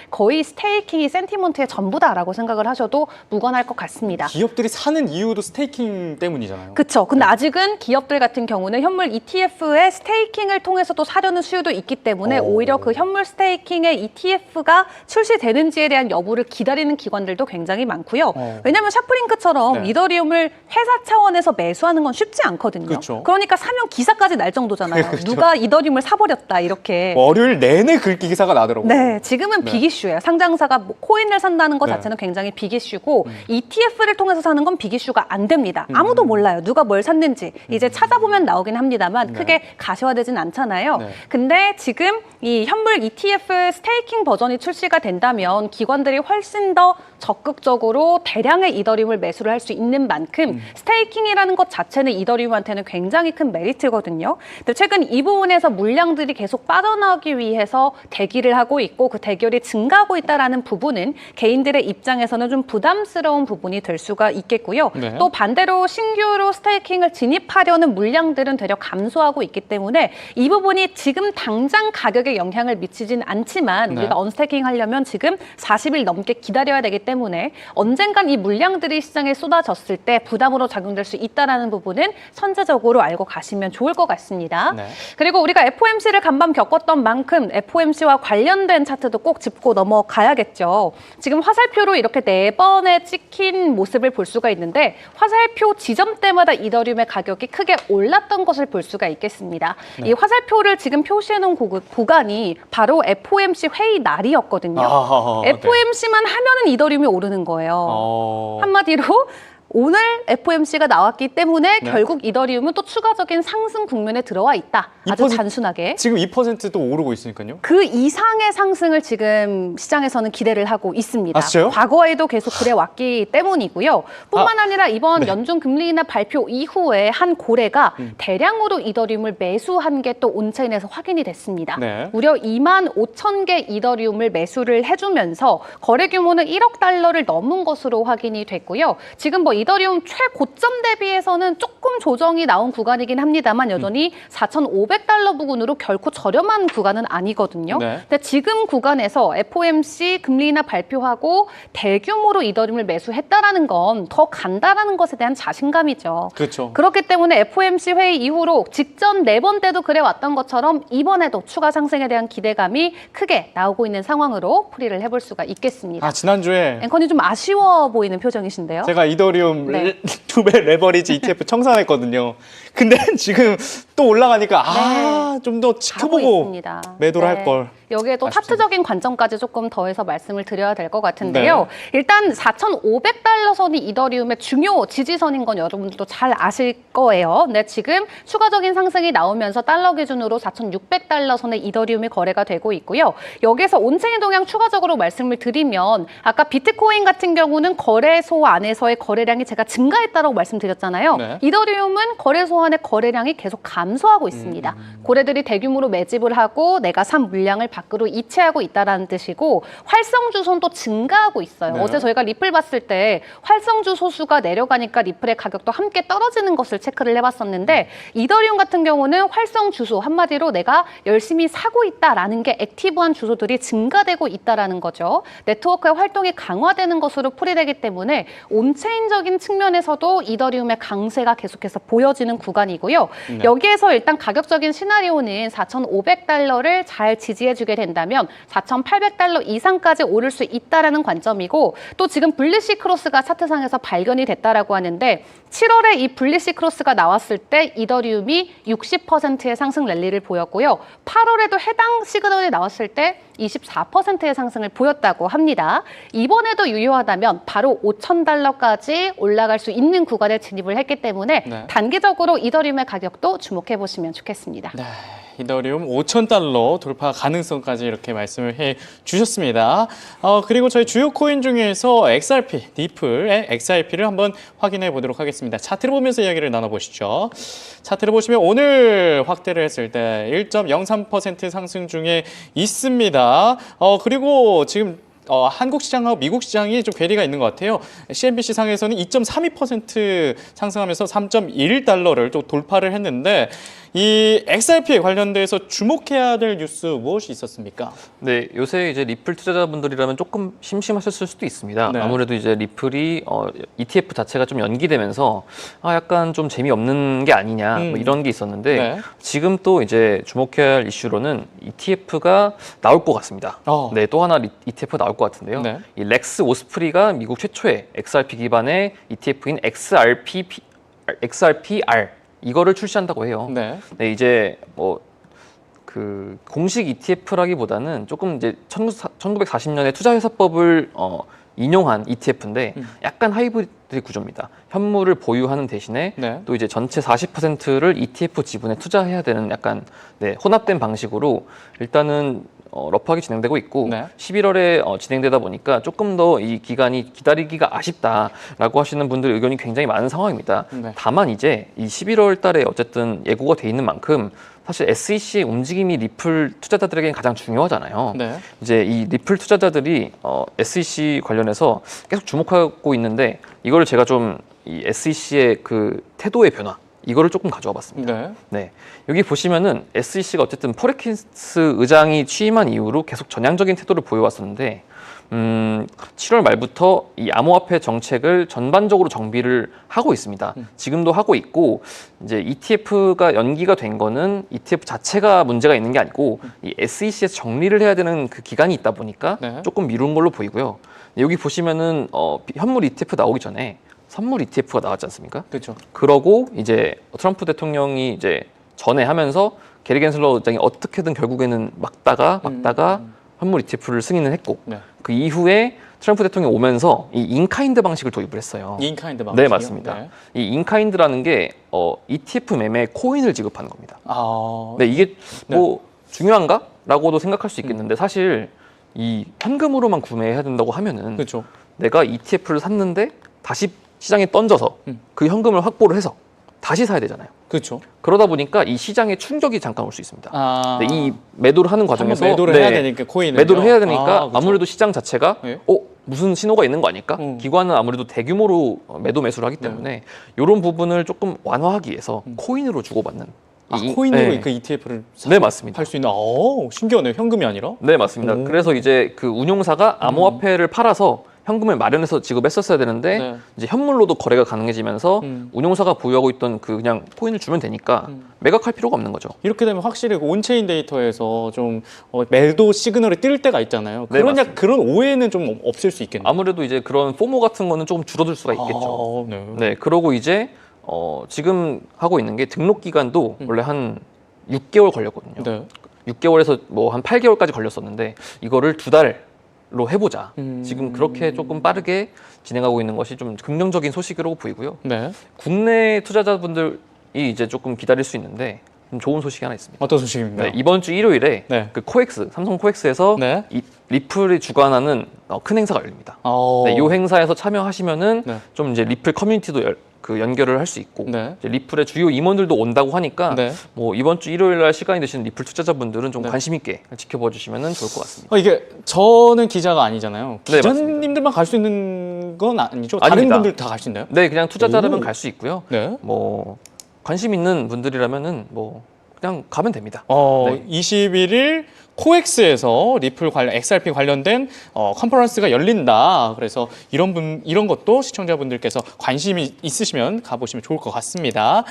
거의 스테이킹이 센티먼트의 전부다라고 생각을 하셔도 무관할 것 같습니다. 기업들이 사는 이유도 스테이킹 때문이잖아요. 그렇죠. 근데 아직은 기업들 같은 경우는 현물 ETF의 스테이킹을 통해서도 사려는 수요도 있기 때문에 오히려 그 현물 스테이킹의 ETF가 출시되는지에 대한 여부를 기다리는 기관들도 굉장히 많고요. 왜냐하면 샤프링크처럼 네. 이더리움을 회사 차원에서 매수하는 건 쉽지 않거든요. 그렇죠. 그러니까 사면 기사까지 날 정도잖아요. 그렇죠. 누가 이더리움을 사버렸다 이렇게. 월요일 내내 글귀 기사가 나더라고요. 네, 지금은 빅이슈예요. 상장사가 뭐 코인을 산다는 것 네. 자체는 굉장히 빅이슈고 ETF를 통해서 사는 건 빅이슈가 안 됩니다. 아무도 몰라요. 누가 뭘 샀는지. 이제 찾아보면 나오긴 합니다만 네. 크게 가시화되진 않잖아요. 네. 근데 지금 이 현물 ETF 스테이킹 버전이 출시가 된다면 기관들이 훨씬 더 적극적으로 대량의 이더리움을 매수를 할 수 있는 만큼 스테이킹이라는 것 자체는 이더리움한테는 굉장히 큰 메리트거든요. 근데 최근 이 부분에서 물량들이 계속 빠져나오기 위해서 대기를 하고 있고 그 대결이 증가하고 있다는 부분은 개인들의 입장에서는 좀 부담스러운 부분이 될 수가 있겠고요. 네. 또 반대로 신규로 스테이킹을 진입하려는 물량들은 되려 감소하고 있기 때문에 이 부분이 지금 당장 가격에 영향을 미치진 않지만 네. 우리가 언스테이킹 하려면 지금 40일 넘게 기다려야 되기 때문에 언젠간 이 물량들이 시장에 쏟아졌을 때 부담으로 작용될 수 있다는 부분은 선제적으로 알고 가시면 좋을 것 같습니다. 네. 그리고 우리가 FOMC를 간밤 겪었던 만큼 FOMC와 관련된 차트도 꼭 짚고 넘어가야겠죠. 지금 화살표로 이렇게 4번에 찍힌 모습을 볼 수가 있는데 화살표 지점대마다 이더리움의 가격이 크게 올랐던 것을 볼 수가 있겠습니다. 네. 이 화살표를 지금 표시해놓은 구간이 바로 FOMC 회의 날이었거든요. 네. FOMC만 하면은 이더리움이 오르는 거예요. 한마디로 오늘 FOMC가 나왔기 때문에 네. 결국 이더리움은 또 추가적인 상승 국면에 들어와 있다. 아주 2% 단순하게. 지금 2%도 오르고 있으니까요. 그 이상의 상승을 지금 시장에서는 기대를 하고 있습니다. 아, 진짜요? 과거에도 계속 그래왔기 때문이고요. 뿐만 아니라 이번 연준 금리 인하 발표 이후에 한 고래가 대량으로 이더리움을 매수한 게 또 온체인에서 확인이 됐습니다. 네. 무려 2만 5천 개 이더리움을 매수를 해주면서 거래 규모는 1억 달러를 넘은 것으로 확인이 됐고요. 지금 뭐 이더리움 최고점 대비해서는 조금 조정이 나온 구간이긴 합니다만 여전히 4,500달러 부근으로 결코 저렴한 구간은 아니거든요. 네. 근데 지금 구간에서 FOMC 금리 인하 발표하고 대규모로 이더리움을 매수했다라는 건 더 간다라는 것에 대한 자신감이죠. 그렇죠. 그렇기 때문에 FOMC 회의 이후로 직전 4번 때도 그래왔던 것처럼 이번에도 추가 상승에 대한 기대감이 크게 나오고 있는 상황으로 풀이를 해볼 수가 있겠습니다. 지난주에 앵커님 좀 아쉬워 보이는 표정이신데요. 제가 이더리움 네. 2배 레버리지 ETF 청산했거든요. 근데 지금 또 올라가니까 좀 더 가고 지켜보고 있습니다. 매도를 네. 할 걸. 여기에 또 아쉽습니다. 차트적인 관점까지 조금 더해서 말씀을 드려야 될 것 같은데요. 일단 4,500달러 선이 이더리움의 중요 지지선인 건 여러분들도 잘 아실 거예요. 근데 지금 추가적인 상승이 나오면서 달러 기준으로 4,600달러 선의 이더리움이 거래가 되고 있고요. 여기서 온체인 동향 추가적으로 말씀을 드리면 아까 비트코인 같은 경우는 거래소 안에서의 거래량이 제가 증가했다고 말씀드렸잖아요. 네. 이더리움은 거래소 안의 거래량이 계속 감소하고 있습니다. 고래들이 대규모로 매집을 하고 내가 산 물량을 받기 밖으로 이체하고 있다는 뜻이고 활성 주소도 증가하고 있어요. 네. 어제 저희가 리플 봤을 때 활성 주소 수가 내려가니까 리플의 가격도 함께 떨어지는 것을 체크를 해봤었는데 이더리움 같은 경우는 활성 주소 한마디로 내가 열심히 사고 있다라는 게 액티브한 주소들이 증가되고 있다라는 거죠. 네트워크의 활동이 강화되는 것으로 풀이되기 때문에 온체인적인 측면에서도 이더리움의 강세가 계속해서 보여지는 구간이고요. 네. 여기에서 일단 가격적인 시나리오는 4,500달러를 잘 지지해주게 된다면 4,800달러 이상까지 오를 수 있다라는 관점이고 또 지금 블리시 크로스가 차트상에서 발견이 됐다라고 하는데 7월에 이 블리시 크로스가 나왔을 때 이더리움이 60%의 상승 랠리를 보였고요. 8월에도 해당 시그널이 나왔을 때 24%의 상승을 보였다고 합니다. 이번에도 유효하다면 바로 5,000달러까지 올라갈 수 있는 구간에 진입을 했기 때문에 네. 단기적으로 이더리움의 가격도 주목해 보시면 좋겠습니다. 네, 이더리움 5,000달러 돌파 가능성까지 이렇게 말씀을 해 주셨습니다. 그리고 저희 주요 코인 중에서 XRP, 리플의 XRP를 한번 확인해 보도록 하겠습니다. 차트를 보면서 이야기를 나눠보시죠. 차트를 보시면 오늘 확대를 했을 때 1.03% 상승 중에 있습니다. 그리고 지금 한국 시장하고 미국 시장이 좀 괴리가 있는 것 같아요. CNBC 상에서는 2.32% 상승하면서 3.1달러를 또 돌파를 했는데 이 XRP에 관련돼서 주목해야 될 뉴스 무엇이 있었습니까? 네, 요새 이제 리플 투자자분들이라면 조금 심심하셨을 수도 있습니다. 네. 아무래도 이제 리플이 ETF 자체가 좀 연기되면서 약간 좀 재미없는 게 아니냐 뭐 이런 게 있었는데 네. 지금 또 이제 주목해야 할 이슈로는 ETF가 나올 것 같습니다. 네, 또 하나 ETF가 나올 것 같은데요. 네. 이 렉스 오스프리가 미국 최초의 XRP 기반의 ETF인 XRPR 이거를 출시한다고 해요. 네. 네, 이제 뭐 그 공식 ETF라기보다는 조금 이제 1940년에 투자회사법을 인용한 ETF인데 약간 하이브리드 구조입니다. 현물을 보유하는 대신에 네. 또 이제 전체 40%를 ETF 지분에 투자해야 되는 약간 혼합된 방식으로 일단은 러프하게 진행되고 있고 네. 11월에 진행되다 보니까 조금 더 이 기간이 기다리기가 아쉽다라고 하시는 분들의 의견이 굉장히 많은 상황입니다. 네. 다만 이제 이 11월 달에 어쨌든 예고가 돼 있는 만큼 사실 SEC의 움직임이 리플 투자자들에게는 가장 중요하잖아요. 네. 이제 이 리플 투자자들이 SEC 관련해서 계속 주목하고 있는데 이거를 제가 좀 이 SEC의 그 태도의 변화 이거를 조금 가져와 봤습니다. 네. 네, 여기 보시면은 SEC가 어쨌든 퍼킨스 의장이 취임한 이후로 계속 전향적인 태도를 보여왔었는데 7월 말부터 이 암호화폐 정책을 전반적으로 정비를 하고 있습니다. 지금도 하고 있고 이제 ETF가 연기가 된 거는 ETF 자체가 문제가 있는 게 아니고 이 SEC에서 정리를 해야 되는 그 기간이 있다 보니까 네. 조금 미룬 걸로 보이고요. 여기 보시면은 현물 ETF 나오기 전에 선물 ETF가 나왔지 않습니까? 그렇죠. 그러고 이제 트럼프 대통령이 이제 전에 하면서 게리 겐슬러 의장이 어떻게든 결국에는 막다가 현물 ETF를 승인을 했고 네. 그 이후에 트럼프 대통령이 오면서 이 인카인드 방식을 도입을 했어요. 인카인드 방식이요? 네, 맞습니다. 네. 이 인카인드라는 게 ETF 매매에 코인을 지급하는 겁니다. 네, 이게 뭐 중요한가라고도 생각할 수 있겠는데 사실 이 현금으로만 구매해야 된다고 하면은 그렇죠. 내가 ETF를 샀는데 다시 시장에 던져서 그 현금을 확보를 해서 다시 사야 되잖아요. 그렇죠. 그러다 보니까 이 시장에 충격이 잠깐 올 수 있습니다. 네, 이 매도를 하는 과정에서 매도를 해야 되니까 코인을 매도를 해야 되니까 그렇죠. 아무래도 시장 자체가 네. 무슨 신호가 있는 거 아닐까? 기관은 아무래도 대규모로 매도 매수를 하기 때문에 이런 부분을 조금 완화하기 위해서 코인으로 주고받는 코인으로 그 ETF를 네, 맞습니다. 할 수 있는 신기하네요. 현금이 아니라. 네, 맞습니다. 그래서 이제 그 운용사가 암호화폐를 팔아서 현금을 마련해서 지급했었어야 되는데 네. 이제 현물로도 거래가 가능해지면서 운용사가 보유하고 있던 그 그냥 코인을 주면 되니까 매각할 필요가 없는 거죠. 이렇게 되면 확실히 그 온체인 데이터에서 좀 매도 시그널이 뜰 때가 있잖아요. 네, 맞습니다. 그런 오해는 좀 없을 수 있겠네요. 아무래도 이제 그런 포모 같은 거는 조금 줄어들 수가 있겠죠. 네. 네, 그러고 이제 지금 하고 있는 게 등록 기간도 원래 한 6개월 걸렸거든요. 네. 6개월에서 뭐 한 8개월까지 걸렸었는데 이거를 2달로 해보자. 지금 그렇게 조금 빠르게 진행하고 있는 것이 좀 긍정적인 소식으로 보이고요. 네. 국내 투자자분들이 이제 조금 기다릴 수 있는데 좀 좋은 소식이 하나 있습니다. 어떤 소식입니까? 네, 이번 주 일요일에 네. 그 코엑스, 삼성 코엑스에서 네. 이 리플이 주관하는 큰 행사가 열립니다. 네, 이 행사에서 참여하시면은 네. 좀 이제 리플 커뮤니티도 그 연결을 할 수 있고 네. 이제 리플의 주요 임원들도 온다고 하니까 네. 뭐 이번 주 일요일 날 시간이 되시는 리플 투자자분들은 좀 네. 관심 있게 지켜봐 주시면 좋을 것 같습니다. 이게 저는 기자가 아니잖아요. 네, 기자님들만 갈 수 있는 건 아니죠? 다른 아닙니다. 분들 다 갈 수 있나요? 네, 그냥 투자자라면 오. 갈 수 있고요. 네. 뭐 관심 있는 분들이라면은 뭐 그냥 가면 됩니다. 네. 21일 코엑스에서 리플 관련 XRP 관련된 컨퍼런스가 열린다. 그래서 이런 것도 시청자분들께서 관심이 있으시면 가보시면 좋을 것 같습니다.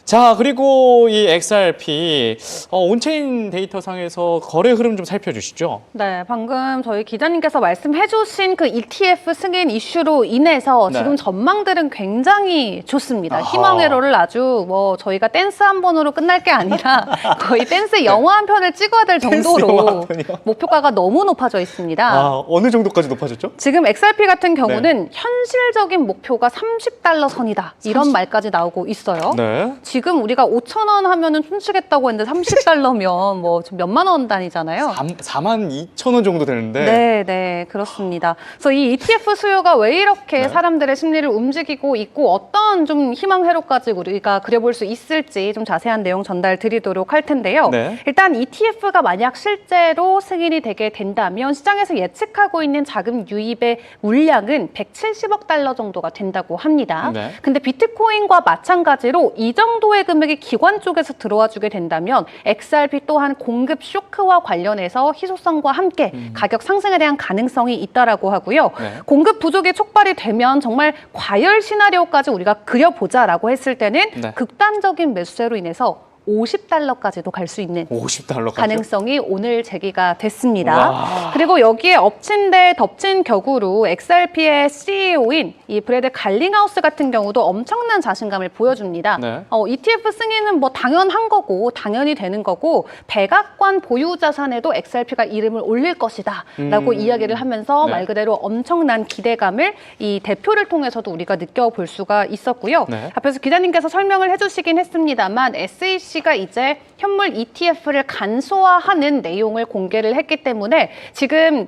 자, 그리고 이 XRP 온체인 데이터상에서 거래 흐름 좀 살펴주시죠. 네, 방금 저희 기자님께서 말씀해주신 그 ETF 승인 이슈로 인해서 네. 지금 전망들은 굉장히 좋습니다. 아하. 희망회로를 아주 뭐 저희가 댄스 한 번으로 끝날 게 아니라 거의 댄스 영화 한 편을 찍어야 될 댄스 영화 정도로 한 편이요? 목표가가 너무 높아져 있습니다. 어느 정도까지 높아졌죠? 지금 XRP 같은 경우는 현실적인 목표가 30달러 선이다. 이런 말까지 나오고 있어요. 네. 지금 우리가 5,000원 하면은 춤추겠다고 했는데 30달러면 뭐 좀 몇만 원 단위잖아요. 42,000원 정도 되는데. 네, 네, 그렇습니다. 그래서 이 ETF 수요가 왜 이렇게 네. 사람들의 심리를 움직이고 있고 어떤 좀 희망 회로까지 우리가 그려볼 수 있을지 좀 자세한 내용 전달 드리도록 할 텐데요. 네. 일단 ETF가 만약 실제로 승인이 되게 된다면 시장에서 예측하고 있는 자금 유입의 물량은 170억 달러 정도가 된다고 합니다. 네. 근데 비트코인과 마찬가지로 이 정도의 금액이 기관 쪽에서 들어와 주게 된다면 XRP 또한 공급 쇼크와 관련해서 희소성과 함께 가격 상승에 대한 가능성이 있다라고 하고요. 네. 공급 부족이 촉발이 되면 정말 과열 시나리오까지 우리가 그려보자라고 했을 때는 네. 극단적인 매수세로 인해서 50달러까지도 갈 수 있는 50달러까지. 가능성이 오늘 제기가 됐습니다. 와. 그리고 여기에 엎친 데 덮친 격으로 XRP의 CEO인 이 브래드 갈링하우스 같은 경우도 엄청난 자신감을 보여줍니다. 네. ETF 승인은 뭐 당연한 거고 당연히 되는 거고 백악관 보유 자산에도 XRP가 이름을 올릴 것이다 라고 이야기를 하면서 네. 말 그대로 엄청난 기대감을 이 대표를 통해서도 우리가 느껴볼 수가 있었고요. 네. 앞에서 기자님께서 설명을 해주시긴 했습니다만 SEC가 이제 현물 ETF를 간소화하는 내용을 공개를 했기 때문에 지금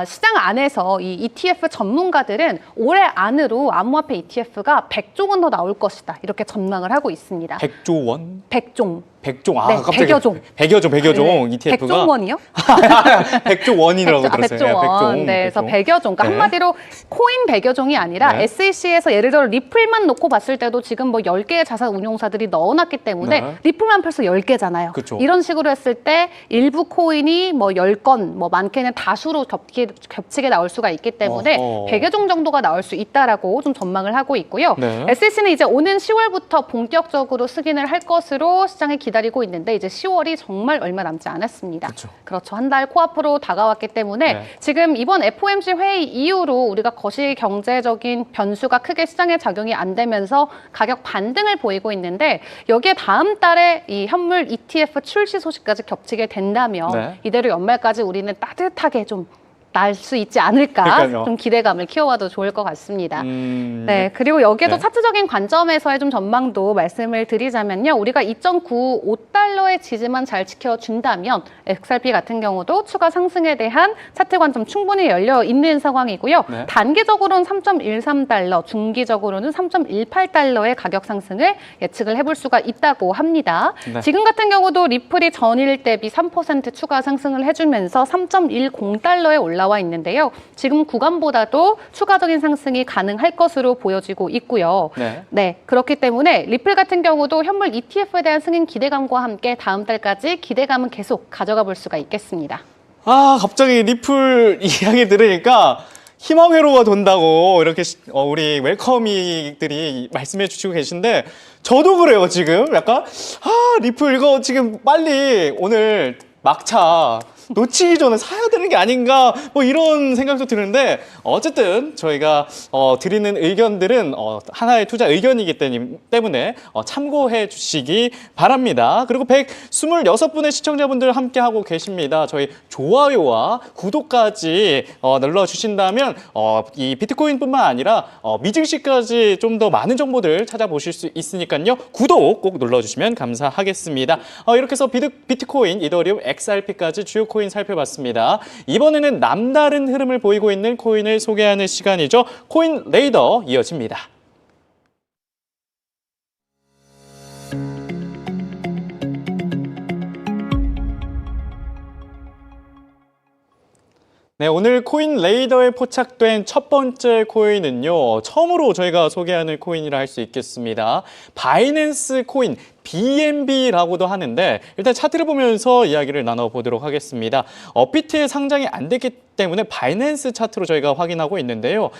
시장 안에서 이 ETF 전문가들은 올해 안으로 암호화폐 ETF가 100조 원 더 나올 것이다 이렇게 전망을 하고 있습니다. 100조 원? 100종. 100종. 네, 갑자기 100여 종. 100여 종 네, ETF가 100종 원이요? 100조 원이라고 들었어요. 100조 원. 100종. 네, 그래서 100종. 100여 종. 그러니까 네. 한마디로 코인 100여 종이 아니라 네. SEC에서 예를 들어 리플만 놓고 봤을 때도 지금 뭐 10개의 자산 운용사들이 넣어놨기 때문에 네. 리플만 벌써 10개잖아요. 그쵸. 이런 식으로 했을 때 일부 코인이 뭐 10건, 뭐 많게는 다수로 겹치게 나올 수가 있기 때문에 어허. 100여 종 정도가 나올 수 있다라고 좀 전망을 하고 있고요. 네. SEC는 이제 오는 10월부터 본격적으로 승인을 할 것으로 시장에 기다리고 있는데 이제 10월이 정말 얼마 남지 않았습니다. 그쵸. 그렇죠. 한 달 코앞으로 다가왔기 때문에 네. 지금 이번 FOMC 회의 이후로 우리가 거시 경제적인 변수가 크게 시장에 작용이 안 되면서 가격 반등을 보이고 있는데 여기에 다음 달에 이 현물 ETF 출시 소식까지 겹치게 된다면 네. 이대로 연말까지 우리는 따뜻하게 좀 날 수 있지 않을까 그러니까요. 좀 기대감을 키워봐도 좋을 것 같습니다. 네, 그리고 여기에도 네. 차트적인 관점에서의 좀 전망도 말씀을 드리자면요. 우리가 2.95달러의 지지만 잘 지켜준다면 XRP 같은 경우도 추가 상승에 대한 차트 관점 충분히 열려 있는 상황이고요. 네. 단기적으로는 3.13달러, 중기적으로는 3.18달러의 가격 상승을 예측을 해볼 수가 있다고 합니다. 네. 지금 같은 경우도 리플이 전일 대비 3% 추가 상승을 해주면서 3.10달러에 올라와 있는데요. 지금 구간보다도 추가적인 상승이 가능할 것으로 보여지고 있고요. 네. 그렇기 때문에 리플 같은 경우도 현물 ETF에 대한 승인 기대감과 함께 다음 달까지 기대감은 계속 가져가 볼 수가 있겠습니다. 갑자기 리플 이야기 들으니까 희망 회로가 돈다고 이렇게 우리 웰커미들이 말씀해 주시고 계신데 저도 그래요, 지금. 약간 리플 이거 지금 빨리 오늘 막차 놓치기 전에 사야 되는 게 아닌가 뭐 이런 생각도 드는데 어쨌든 저희가 드리는 의견들은 하나의 투자 의견이기 때문에 참고해 주시기 바랍니다. 그리고 126분의 시청자분들 함께하고 계십니다. 저희 좋아요와 구독까지 눌러주신다면 이 비트코인뿐만 아니라 미증시까지 좀 더 많은 정보들 찾아보실 수 있으니까요. 구독 꼭 눌러주시면 감사하겠습니다. 이렇게 해서 비트코인, 이더리움, XRP까지 주요 코인 살펴봤습니다. 이번에는 남다른 흐름을 보이고 있는 코인을 소개하는 시간이죠. 코인 레이더 이어집니다. 네, 오늘 코인 레이더에 포착된 첫 번째 코인은요, 처음으로 저희가 소개하는 코인이라 할 수 있겠습니다. 바이낸스 코인 BNB라고도 하는데, 일단 차트를 보면서 이야기를 나눠보도록 하겠습니다. 업비트에 상장이 안 됐기 때문에 바이낸스 차트로 저희가 확인하고 있는데요.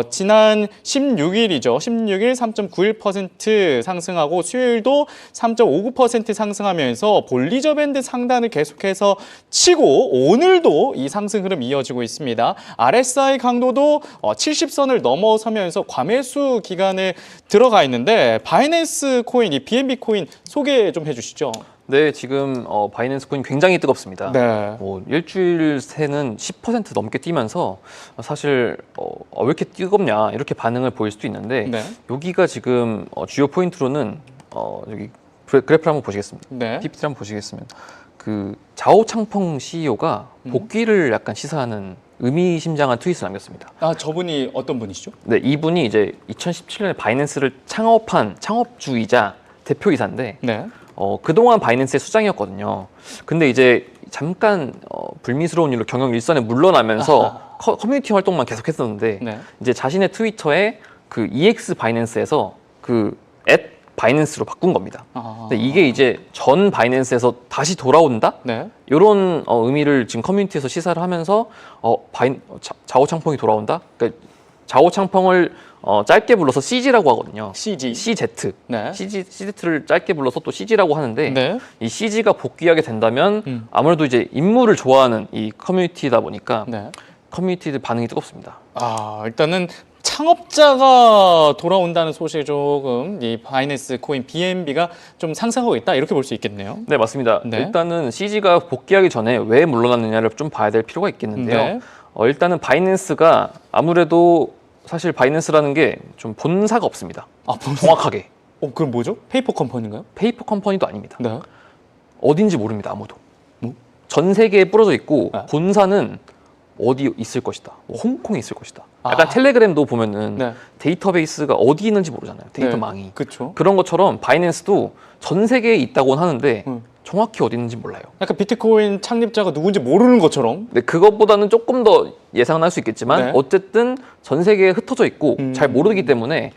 지난 16일이죠. 16일 3.91% 상승하고 수요일도 3.59% 상승하면서 볼리저 밴드 상단을 계속해서 치고 오늘도 이 상승 흐름 이어지고 있습니다. RSI 강도도 70선을 넘어서면서 과매수 기간에 들어가 있는데, 바이낸스 코인, 이 BNB 코인 소개 좀 해주시죠. 네, 지금 바이낸스 코인 굉장히 뜨겁습니다. 네. 일주일 새는 10% 넘게 뛰면서 사실 왜 이렇게 뜨겁냐 이렇게 반응을 보일 수도 있는데 네. 여기가 지금 주요 포인트로는 여기 그래프를 한번 보시겠습니다. 네. PPT를 한번 보시겠으면 그 자오창펑 CEO가 복귀를 약간 시사하는 의미심장한 트윗을 남겼습니다. 아, 저분이 어떤 분이시죠? 네, 이분이 이제 2017년에 바이낸스를 창업한 창업주이자 대표이사인데 네. 그동안 바이낸스의 수장이었거든요. 근데 이제 잠깐 불미스러운 일로 경영 일선에 물러나면서 커뮤니티 활동만 계속했었는데 네. 이제 자신의 트위터에 그 EX 바이낸스에서 그 바이낸스로 바꾼 겁니다. 근데 이게 이제 전 바이낸스에서 다시 돌아온다? 네. 이런 의미를 지금 커뮤니티에서 시사를 하면서 자오창펑이 돌아온다? 그러니까 자오창펑을 짧게 불러서 CG라고 하거든요. CG. CZ. 네. CZ를 짧게 불러서 또 CG라고 하는데 네. 이 CG가 복귀하게 된다면 아무래도 이제 인물을 좋아하는 이 커뮤니티다 보니까 네. 커뮤니티들 반응이 뜨겁습니다. 일단은 창업자가 돌아온다는 소식에 조금 이 바이낸스 코인 BNB가 좀 상승하고 있다, 이렇게 볼 수 있겠네요. 네, 맞습니다. 네. 일단은 CG가 복귀하기 전에 왜 물러났느냐를 좀 봐야 될 필요가 있겠는데요. 네. 일단은 바이낸스가 아무래도 사실 바이낸스라는 게 좀 본사가 없습니다. 정확하게. 그럼 뭐죠? 페이퍼 컴퍼니인가요? 페이퍼 컴퍼니도 아닙니다. 네. 어딘지 모릅니다, 아무도. 뭐? 전 세계에 뿌려져 있고 네. 본사는 어디 있을 것이다. 홍콩에 있을 것이다. 약간 텔레그램도 보면은 네. 데이터베이스가 어디 있는지 모르잖아요. 데이터망이. 그렇죠. 그런 것처럼 바이낸스도 전 세계에 있다고는 하는데 정확히 어디 있는지 몰라요. 약간 비트코인 창립자가 누군지 모르는 것처럼. 근데 그것보다는 조금 더 예상은 할 수 있겠지만 네. 어쨌든 전 세계에 흩어져 있고 잘 모르기 때문에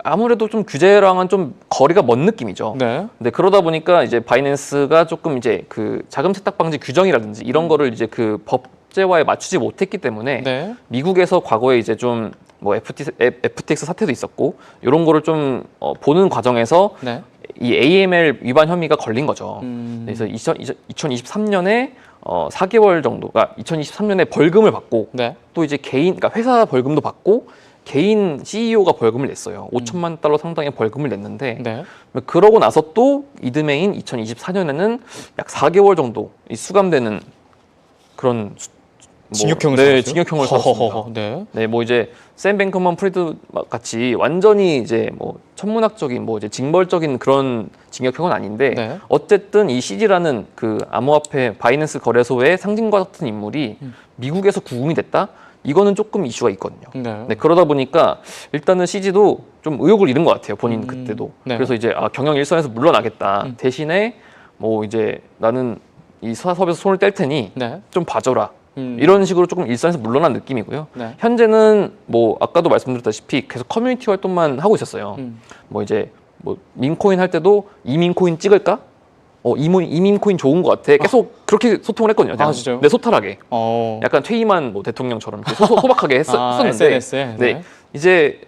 아무래도 좀 규제랑은 좀 거리가 먼 느낌이죠. 네. 근데 그러다 보니까 이제 바이낸스가 조금 이제 그 자금 세탁 방지 규정이라든지 이런 거를 이제 그 법제화에 맞추지 못했기 때문에 네. 미국에서 미국에서 과거에 이제 좀 뭐 FTX 사태도 있었고 이런 거를 좀 보는 과정에서 네. 이 AML 위반 혐의가 걸린 거죠. 그래서 2023년에 4개월 정도가 2023년에 벌금을 받고 네. 또 이제 그러니까 회사 벌금도 받고 개인 CEO가 벌금을 냈어요. 5천만 달러 상당의 벌금을 냈는데 네. 그러고 나서 또 이듬해인 2024년에는 약 4개월 정도 수감되는 그런 징역형을 네, 받았어요? 징역형을 허허허허. 받았습니다. 네. 네, 뭐 이제 샘 뱅크먼 프리드 같이 완전히 이제 뭐 천문학적인 뭐 이제 징벌적인 그런 징역형은 아닌데 네. 어쨌든 이 CG라는 그 암호화폐 바이낸스 거래소의 상징과 같은 인물이 미국에서 구금이 됐다? 이거는 조금 이슈가 있거든요. 네. 네, 그러다 보니까 일단은 CG도 좀 의욕을 잃은 것 같아요. 본인 그때도. 네. 그래서 이제 경영 일선에서 물러나겠다. 대신에 뭐 이제 나는 이 사업에서 손을 뗄 테니 네. 좀 봐줘라. 이런 식으로 조금 일선에서 물러난 느낌이고요. 네. 현재는 뭐 아까도 말씀드렸다시피 계속 커뮤니티 활동만 하고 있었어요. 뭐 이제 뭐 민코인 할 때도 이민코인 찍을까? 이민코인 좋은 것 같아. 계속 그렇게 소통을 했거든요. 그냥. 진짜요? 네, 소탈하게. 약간 퇴임한 뭐 대통령처럼 이렇게 소박하게 했었는데 SNS에. 네. 이제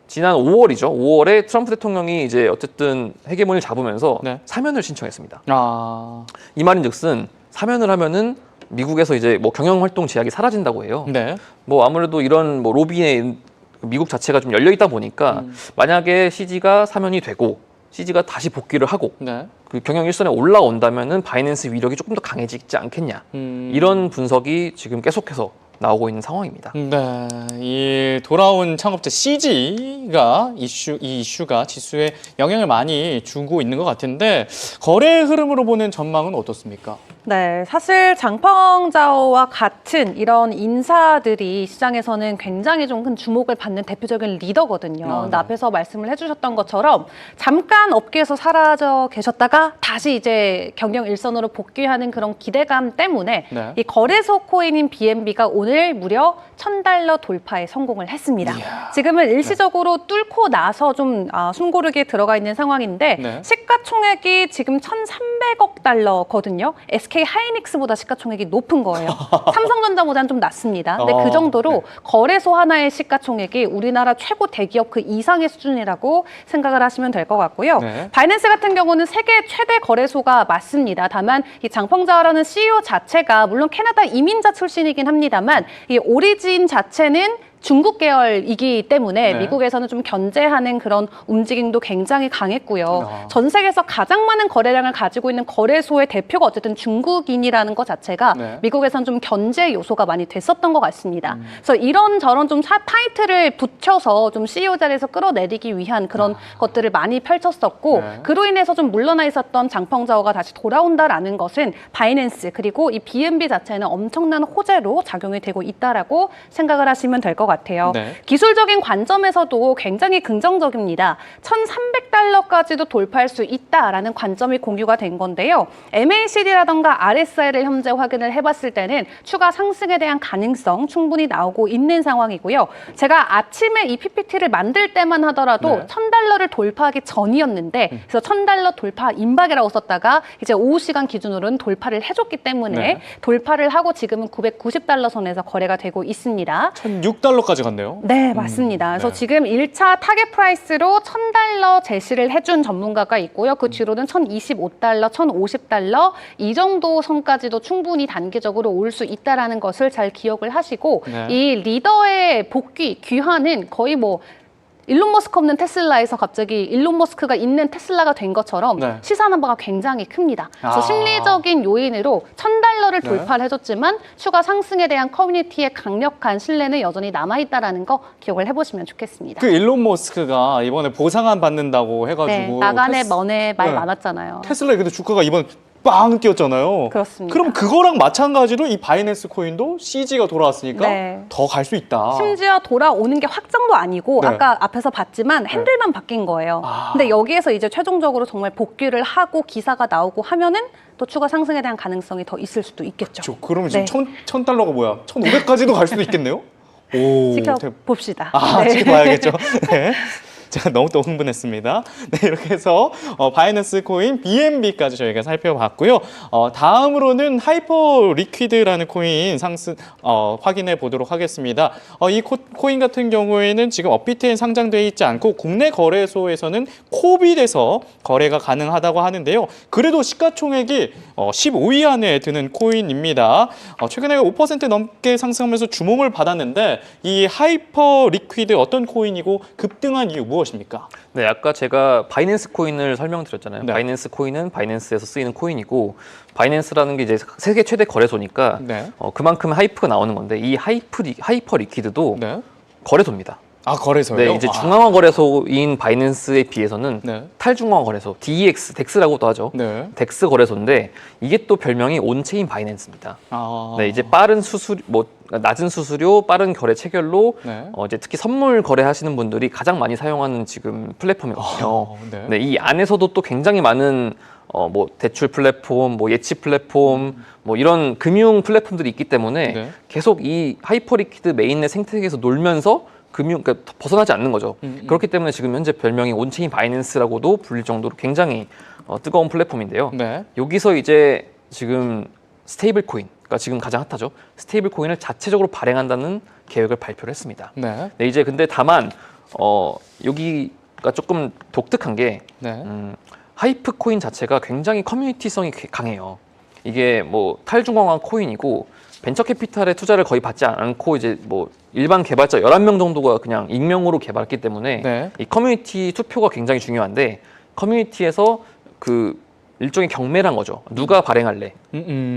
지난 5월이죠. 5월에 트럼프 대통령이 이제 어쨌든 헤게모니를 잡으면서 네. 사면을 신청했습니다. 아. 이 말인즉슨 사면을 하면은 미국에서 이제 뭐 경영 활동 제약이 사라진다고 해요. 네. 뭐 아무래도 이런 뭐 로비에 미국 자체가 좀 열려 있다 보니까 만약에 CG가 사면이 되고 CG가 다시 복귀를 하고 네. 그 경영 일선에 올라온다면은 바이낸스 위력이 조금 더 강해지지 않겠냐. 이런 분석이 지금 계속해서 나오고 있는 상황입니다. 네, 이 돌아온 창업자 CG가 이 이슈가 지수에 영향을 많이 주고 있는 것 같은데 거래 흐름으로 보는 전망은 어떻습니까? 네, 사실 장펑자오와 같은 이런 인사들이 시장에서는 굉장히 좀 큰 주목을 받는 대표적인 리더거든요. 근데 네. 앞에서 말씀을 해주셨던 것처럼 잠깐 업계에서 사라져 계셨다가 다시 이제 경영 일선으로 복귀하는 그런 기대감 때문에 네. 이 거래소 코인인 BNB가 오늘 무려 $1,000 돌파에 성공을 했습니다. 이야. 지금은 일시적으로 뚫고 나서 좀 숨고르게 들어가 있는 상황인데 네. 시가총액이 지금 1,300억 달러거든요. SK 하이닉스보다 시가총액이 높은 거예요. 삼성전자보다는 좀 낮습니다. 근데 그 정도로 네. 거래소 하나의 시가총액이 우리나라 최고 대기업 그 이상의 수준이라고 생각을 하시면 될 것 같고요. 네. 바이낸스 같은 경우는 세계 최대 거래소가 맞습니다. 다만 이 장펑자오라는 CEO 자체가 물론 캐나다 이민자 출신이긴 합니다만 이 오리진 자체는 중국 계열이기 때문에 네. 미국에서는 좀 견제하는 그런 움직임도 굉장히 강했고요. 아. 전 세계에서 가장 많은 거래량을 가지고 있는 거래소의 대표가 어쨌든 중국인이라는 것 자체가 네. 미국에서는 좀 견제 요소가 많이 됐었던 것 같습니다. 그래서 이런저런 좀 타이틀을 붙여서 좀 CEO 자리에서 끌어내리기 위한 그런 것들을 많이 펼쳤었고 네. 그로 인해서 좀 물러나 있었던 장펑자오가 다시 돌아온다라는 것은 바이낸스 그리고 이 BNB 자체는 엄청난 호재로 작용이 되고 있다라고 생각을 하시면 될 것 같아요. 네. 기술적인 관점에서도 굉장히 긍정적입니다. $1,300까지도 돌파할 수 있다라는 관점이 공유가 된 건데요. MACD라던가 RSI를 현재 확인을 해봤을 때는 추가 상승에 대한 가능성 충분히 나오고 있는 상황이고요. 제가 아침에 이 PPT를 만들 때만 하더라도 네. $1,000를 돌파하기 전이었는데 그래서 $1,000 돌파 임박이라고 썼다가 이제 오후 시간 기준으로는 돌파를 해줬기 때문에 네. 돌파를 하고 지금은 $990 선에서 거래가 되고 있습니다. $1,006까지 갔네요. 네, 맞습니다. 그래서 네. 지금 1차 타겟 프라이스로 $1,000 제시를 해준 전문가가 있고요. 그 뒤로는 $1,025, $1,050 이 정도 선까지도 충분히 단계적으로 올 수 있다는 것을 잘 기억을 하시고 네. 이 리더의 복귀, 귀환은 거의 뭐 일론 머스크 없는 테슬라에서 갑자기 일론 머스크가 있는 테슬라가 된 것처럼 네. 시사하는 바가 굉장히 큽니다. 그래서 아. 심리적인 요인으로 $1,000를 네. 돌파를 해줬지만 추가 상승에 대한 커뮤니티의 강력한 신뢰는 여전히 남아있다는 거 기억을 해보시면 좋겠습니다. 그 일론 머스크가 이번에 보상안 받는다고 해가지고 네, 나간의 먼의 말 네. 많았잖아요. 테슬라의 근데 주가가 이번 빵 뛰었잖아요. 그렇습니다. 그럼 그거랑 마찬가지로 이 바이낸스 코인도 CG가 돌아왔으니까 네. 더 갈 수 있다. 심지어 돌아오는 게 확정도 아니고 네. 아까 앞에서 봤지만 핸들만 바뀐 거예요. 아. 근데 여기에서 이제 최종적으로 정말 복귀를 하고 기사가 나오고 하면은 또 추가 상승에 대한 가능성이 더 있을 수도 있겠죠. 그러면 지금 네. $1,000 뭐야? 1,500까지도 갈 수도 있겠네요? 오, 지켜봅시다. 아, 네. 지켜봐야겠죠. 네. 자, 너무 또 흥분했습니다. 네, 이렇게 해서 바이낸스 코인 BNB까지 저희가 살펴봤고요. 다음으로는 하이퍼 리퀴드라는 코인 상승 확인해 보도록 하겠습니다. 이 코인 같은 경우에는 지금 업비트에 상장되어 있지 않고 국내 거래소에서는 코빗에서 거래가 가능하다고 하는데요. 그래도 시가총액이 15위 안에 드는 코인입니다. 최근에 5% 넘게 상승하면서 주목을 받았는데 이 하이퍼 리퀴드 어떤 코인이고 급등한 이유 무엇입니까? 네, 아까 제가 바이낸스 코인을 설명드렸잖아요. 네. 바이낸스 코인은 바이낸스에서 쓰이는 코인이고 바이낸스라는 게 이제 세계 최대 거래소니까 네. 그만큼 하이프가 나오는 건데 이 하이퍼 리퀴드도 네. 거래소입니다. 아, 거래소요? 네, 이제 중앙화 거래소인 바이낸스에 비해서는 네. 탈중앙화 거래소, DEX라고도 하죠. 네. 덱스 거래소인데 이게 또 별명이 온체인 바이낸스입니다. 아. 네, 이제 빠른 낮은 수수료, 빠른 거래 체결로 네. 이제 특히 선물 거래하시는 분들이 가장 많이 사용하는 지금 플랫폼이거든요. 네. 네, 이 안에서도 또 굉장히 많은 뭐 대출 플랫폼, 뭐 예치 플랫폼, 뭐 이런 금융 플랫폼들이 있기 때문에 네. 계속 이 하이퍼 리퀴드 메인넷 생태계에서 놀면서 그러니까 벗어나지 않는 거죠. 그렇기 때문에 지금 현재 별명이 온체인 바이낸스라고도 불릴 정도로 굉장히 뜨거운 플랫폼인데요. 네. 여기서 이제 지금 스테이블 코인가 지금 가장 핫하죠. 스테이블 코인을 자체적으로 발행한다는 계획을 발표를 했습니다. 네. 네, 이제 근데 다만 여기가 조금 독특한 게 네. 하이프 코인 자체가 굉장히 커뮤니티성이 강해요. 이게 뭐 탈중앙화 코인이고 벤처 캐피탈의 투자를 거의 받지 않고 이제 뭐 일반 개발자 11명 정도가 그냥 익명으로 개발했기 때문에 네. 이 커뮤니티 투표가 굉장히 중요한데 커뮤니티에서 그 일종의 경매란 거죠. 누가 발행할래?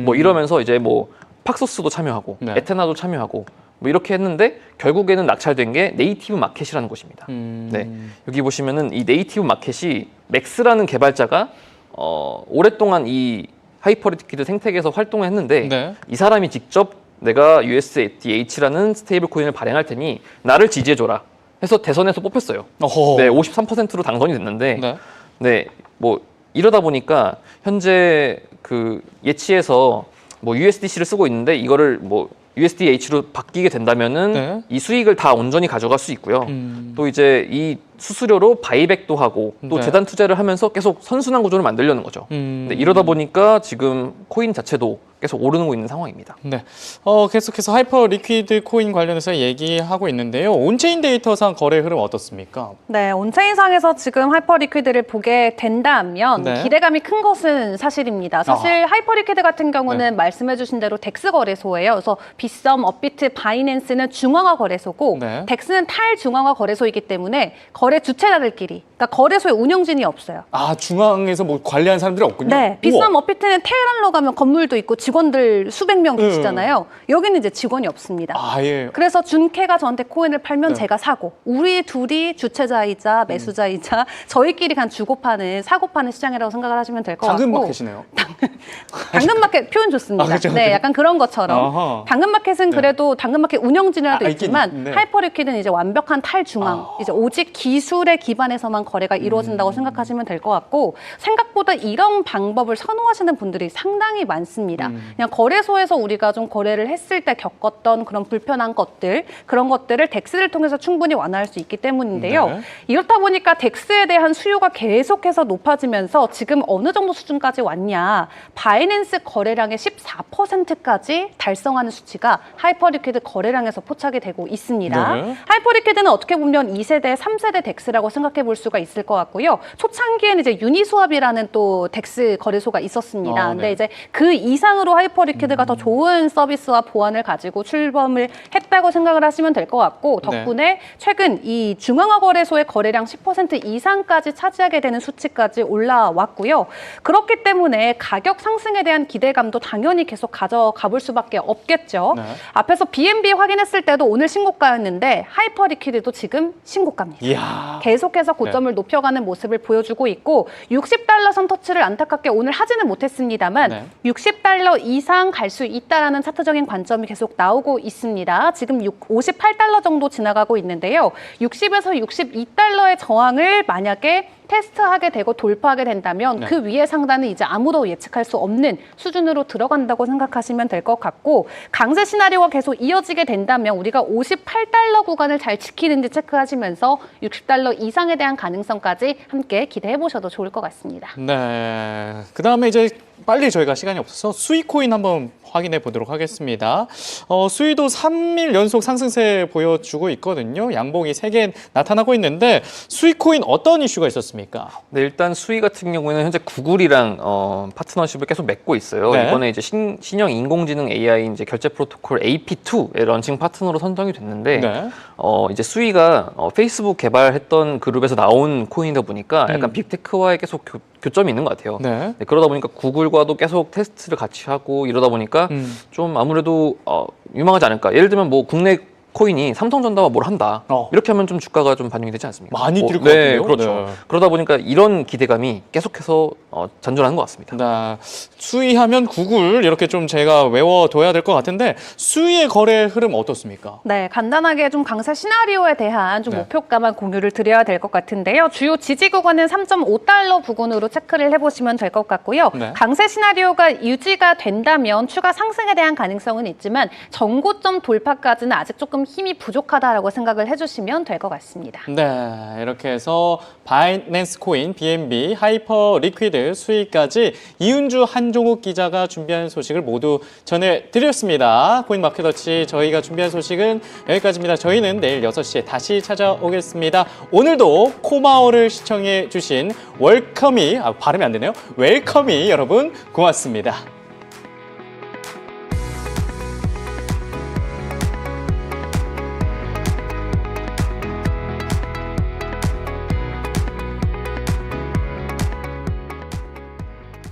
뭐 이러면서 이제 뭐 팍소스도 참여하고 네. 에테나도 참여하고 뭐 이렇게 했는데 결국에는 낙찰된 게 네이티브 마켓이라는 곳입니다. 네, 여기 보시면은 이 네이티브 마켓이 맥스라는 개발자가 오랫동안 이 하이퍼리퀴드 생태계에서 활동을 했는데 네. 이 사람이 직접 내가 USDH라는 스테이블 코인을 발행할 테니 나를 지지해줘라 해서 대선에서 뽑혔어요. 어허. 네, 53%로 당선이 됐는데 네. 네, 뭐 이러다 보니까 현재 그 예치에서 뭐 USDC를 쓰고 있는데 이거를 뭐 USDH로 바뀌게 된다면은 네. 이 수익을 다 온전히 가져갈 수 있고요. 또 이제 이 수수료로 바이백도 하고 또 네. 재단 투자를 하면서 계속 선순환 구조를 만들려는 거죠. 네, 이러다 보니까 지금 코인 자체도 계속 오르고 있는 상황입니다. 네. 계속해서 하이퍼 리퀴드 코인 관련해서 얘기하고 있는데요. 온체인 데이터상 거래 흐름 어떻습니까? 네, 온체인상에서 지금 하이퍼리퀴드를 보게 된다면 네. 기대감이 큰 것은 사실입니다. 사실 하이퍼리퀴드 같은 경우는 말씀해주신 대로 덱스 거래소예요. 그래서 빗썸, 업비트, 바이낸스는 중앙화 거래소고 네. 덱스는 탈중앙화 거래소이기 때문에 거래 주체자들끼리, 그러니까 거래소의 운영진이 없어요. 아, 중앙에서 뭐 관리하는 사람들이 없군요. 네, 빗썸, 업비트는 테헤란로 가면 건물도 있고 직원들 수백 명 계시잖아요. 여기는 이제 직원이 없습니다. 아, 예. 그래서 준케가 저한테 코인을 팔면 네. 제가 사고 우리 둘이 주체자이자 매수자이자 저희끼리 간 주고 파는 사고 파는 시장이라고 생각을 하시면 될 것 같고 당근 마켓이네요. 당근마켓 표현 좋습니다. 아, 그렇죠. 네, 약간 그런 것처럼 아하. 당근마켓은 네. 그래도 당근마켓 운영진이라도 아, 있지만 있긴, 네. 하이퍼리퀴드는 이제 완벽한 탈중앙 이제 오직 기술에 기반해서만 거래가 이루어진다고 생각하시면 될 것 같고 생각보다 이런 방법을 선호하시는 분들이 상당히 많습니다. 그냥 거래소에서 우리가 좀 거래를 했을 때 겪었던 그런 불편한 것들 그런 것들을 덱스를 통해서 충분히 완화할 수 있기 때문인데요. 네. 이렇다 보니까 덱스에 대한 수요가 계속해서 높아지면서 지금 어느 정도 수준까지 왔냐. 바이낸스 거래량의 14%까지 달성하는 수치가 하이퍼리퀴드 거래량에서 포착이 되고 있습니다. 네. 하이퍼리퀴드는 어떻게 보면 2세대, 3세대 덱스라고 생각해 볼 수가 있을 것 같고요. 초창기에는 이제 유니스왑이라는 또 덱스 거래소가 있었습니다. 근데 네. 이제 그 이상으로 하이퍼리퀴드가 더 좋은 서비스와 보안을 가지고 출범을 했다고 생각을 하시면 될 것 같고 덕분에 최근 이 중앙화 거래소의 거래량 10% 이상까지 차지하게 되는 수치까지 올라왔고요. 그렇기 때문에 가격 상승에 대한 기대감도 당연히 계속 가져가 볼 수밖에 없겠죠. 네. 앞에서 BNB 확인했을 때도 오늘 신고가였는데 하이퍼리퀴드도 지금 신고가입니다. 이야. 계속해서 고점을 높여가는 모습을 보여주고 있고 60달러 선 터치를 안타깝게 오늘 하지는 못했습니다만 네. 60달러 이상 갈 수 있다라는 차트적인 관점이 계속 나오고 있습니다. 지금 58달러 정도 지나가고 있는데요. 60에서 62달러의 저항을 만약에 테스트하게 되고 돌파하게 된다면 네. 그 위의 상단은 이제 아무도 예측할 수 없는 수준으로 들어간다고 생각하시면 될 것 같고 강세 시나리오가 계속 이어지게 된다면 우리가 58달러 구간을 잘 지키는지 체크하시면서 60달러 이상에 대한 가능성까지 함께 기대해 보셔도 좋을 것 같습니다. 네. 그다음에 이제 빨리 저희가 시간이 없어서 수익 코인 한번 확인해 보도록 하겠습니다. 수위도 3일 연속 상승세 보여주고 있거든요. 양봉이 3개 나타나고 있는데 수익 코인 어떤 이슈가 있었습니까? 네, 일단 수위 같은 경우에는 현재 구글이랑 파트너십을 계속 맺고 있어요. 네. 이번에 이제 신형 인공지능 AI 이제 결제 프로토콜 AP2의 런칭 파트너로 선정이 됐는데 네. 이제 수위가 페이스북 개발했던 그룹에서 나온 코인이다 보니까 약간 빅테크와의 계속 교점이 있는 것 같아요. 네. 네, 그러다 보니까 구글과도 계속 테스트를 같이 하고 이러다 보니까 좀 아무래도 유망하지 않을까. 예를 들면 뭐 국내 코인이 삼성전자와 뭘 한다. 이렇게 하면 좀 주가가 좀 반영이 되지 않습니까? 많이 뛸 것 네, 같은데요? 그렇죠. 네. 그러다 보니까 이런 기대감이 계속해서 잔존하는 것 같습니다. 네. 수위하면 구글 이렇게 좀 제가 외워둬야 될 것 같은데 수위의 거래 흐름 어떻습니까? 네, 간단하게 좀 강세 시나리오에 대한 좀 네. 목표가만 공유를 드려야 될 것 같은데요. 주요 지지 구간은 3.5달러 부근으로 체크를 해보시면 될 것 같고요. 네. 강세 시나리오가 유지가 된다면 추가 상승에 대한 가능성은 있지만 정고점 돌파까지는 아직 조금 힘이 부족하다라고 생각을 해주시면 될 것 같습니다. 네, 이렇게 해서 바이낸스 코인, BNB, 하이퍼 리퀴드 수익까지 이은주 한종욱 기자가 준비한 소식을 모두 전해드렸습니다. 코인 마켓워치 저희가 준비한 소식은 여기까지입니다. 저희는 내일 6시에 다시 찾아오겠습니다. 오늘도 코마오를 시청해 주신 웰컴이, 발음이 안 되네요. 웰컴이 여러분 고맙습니다.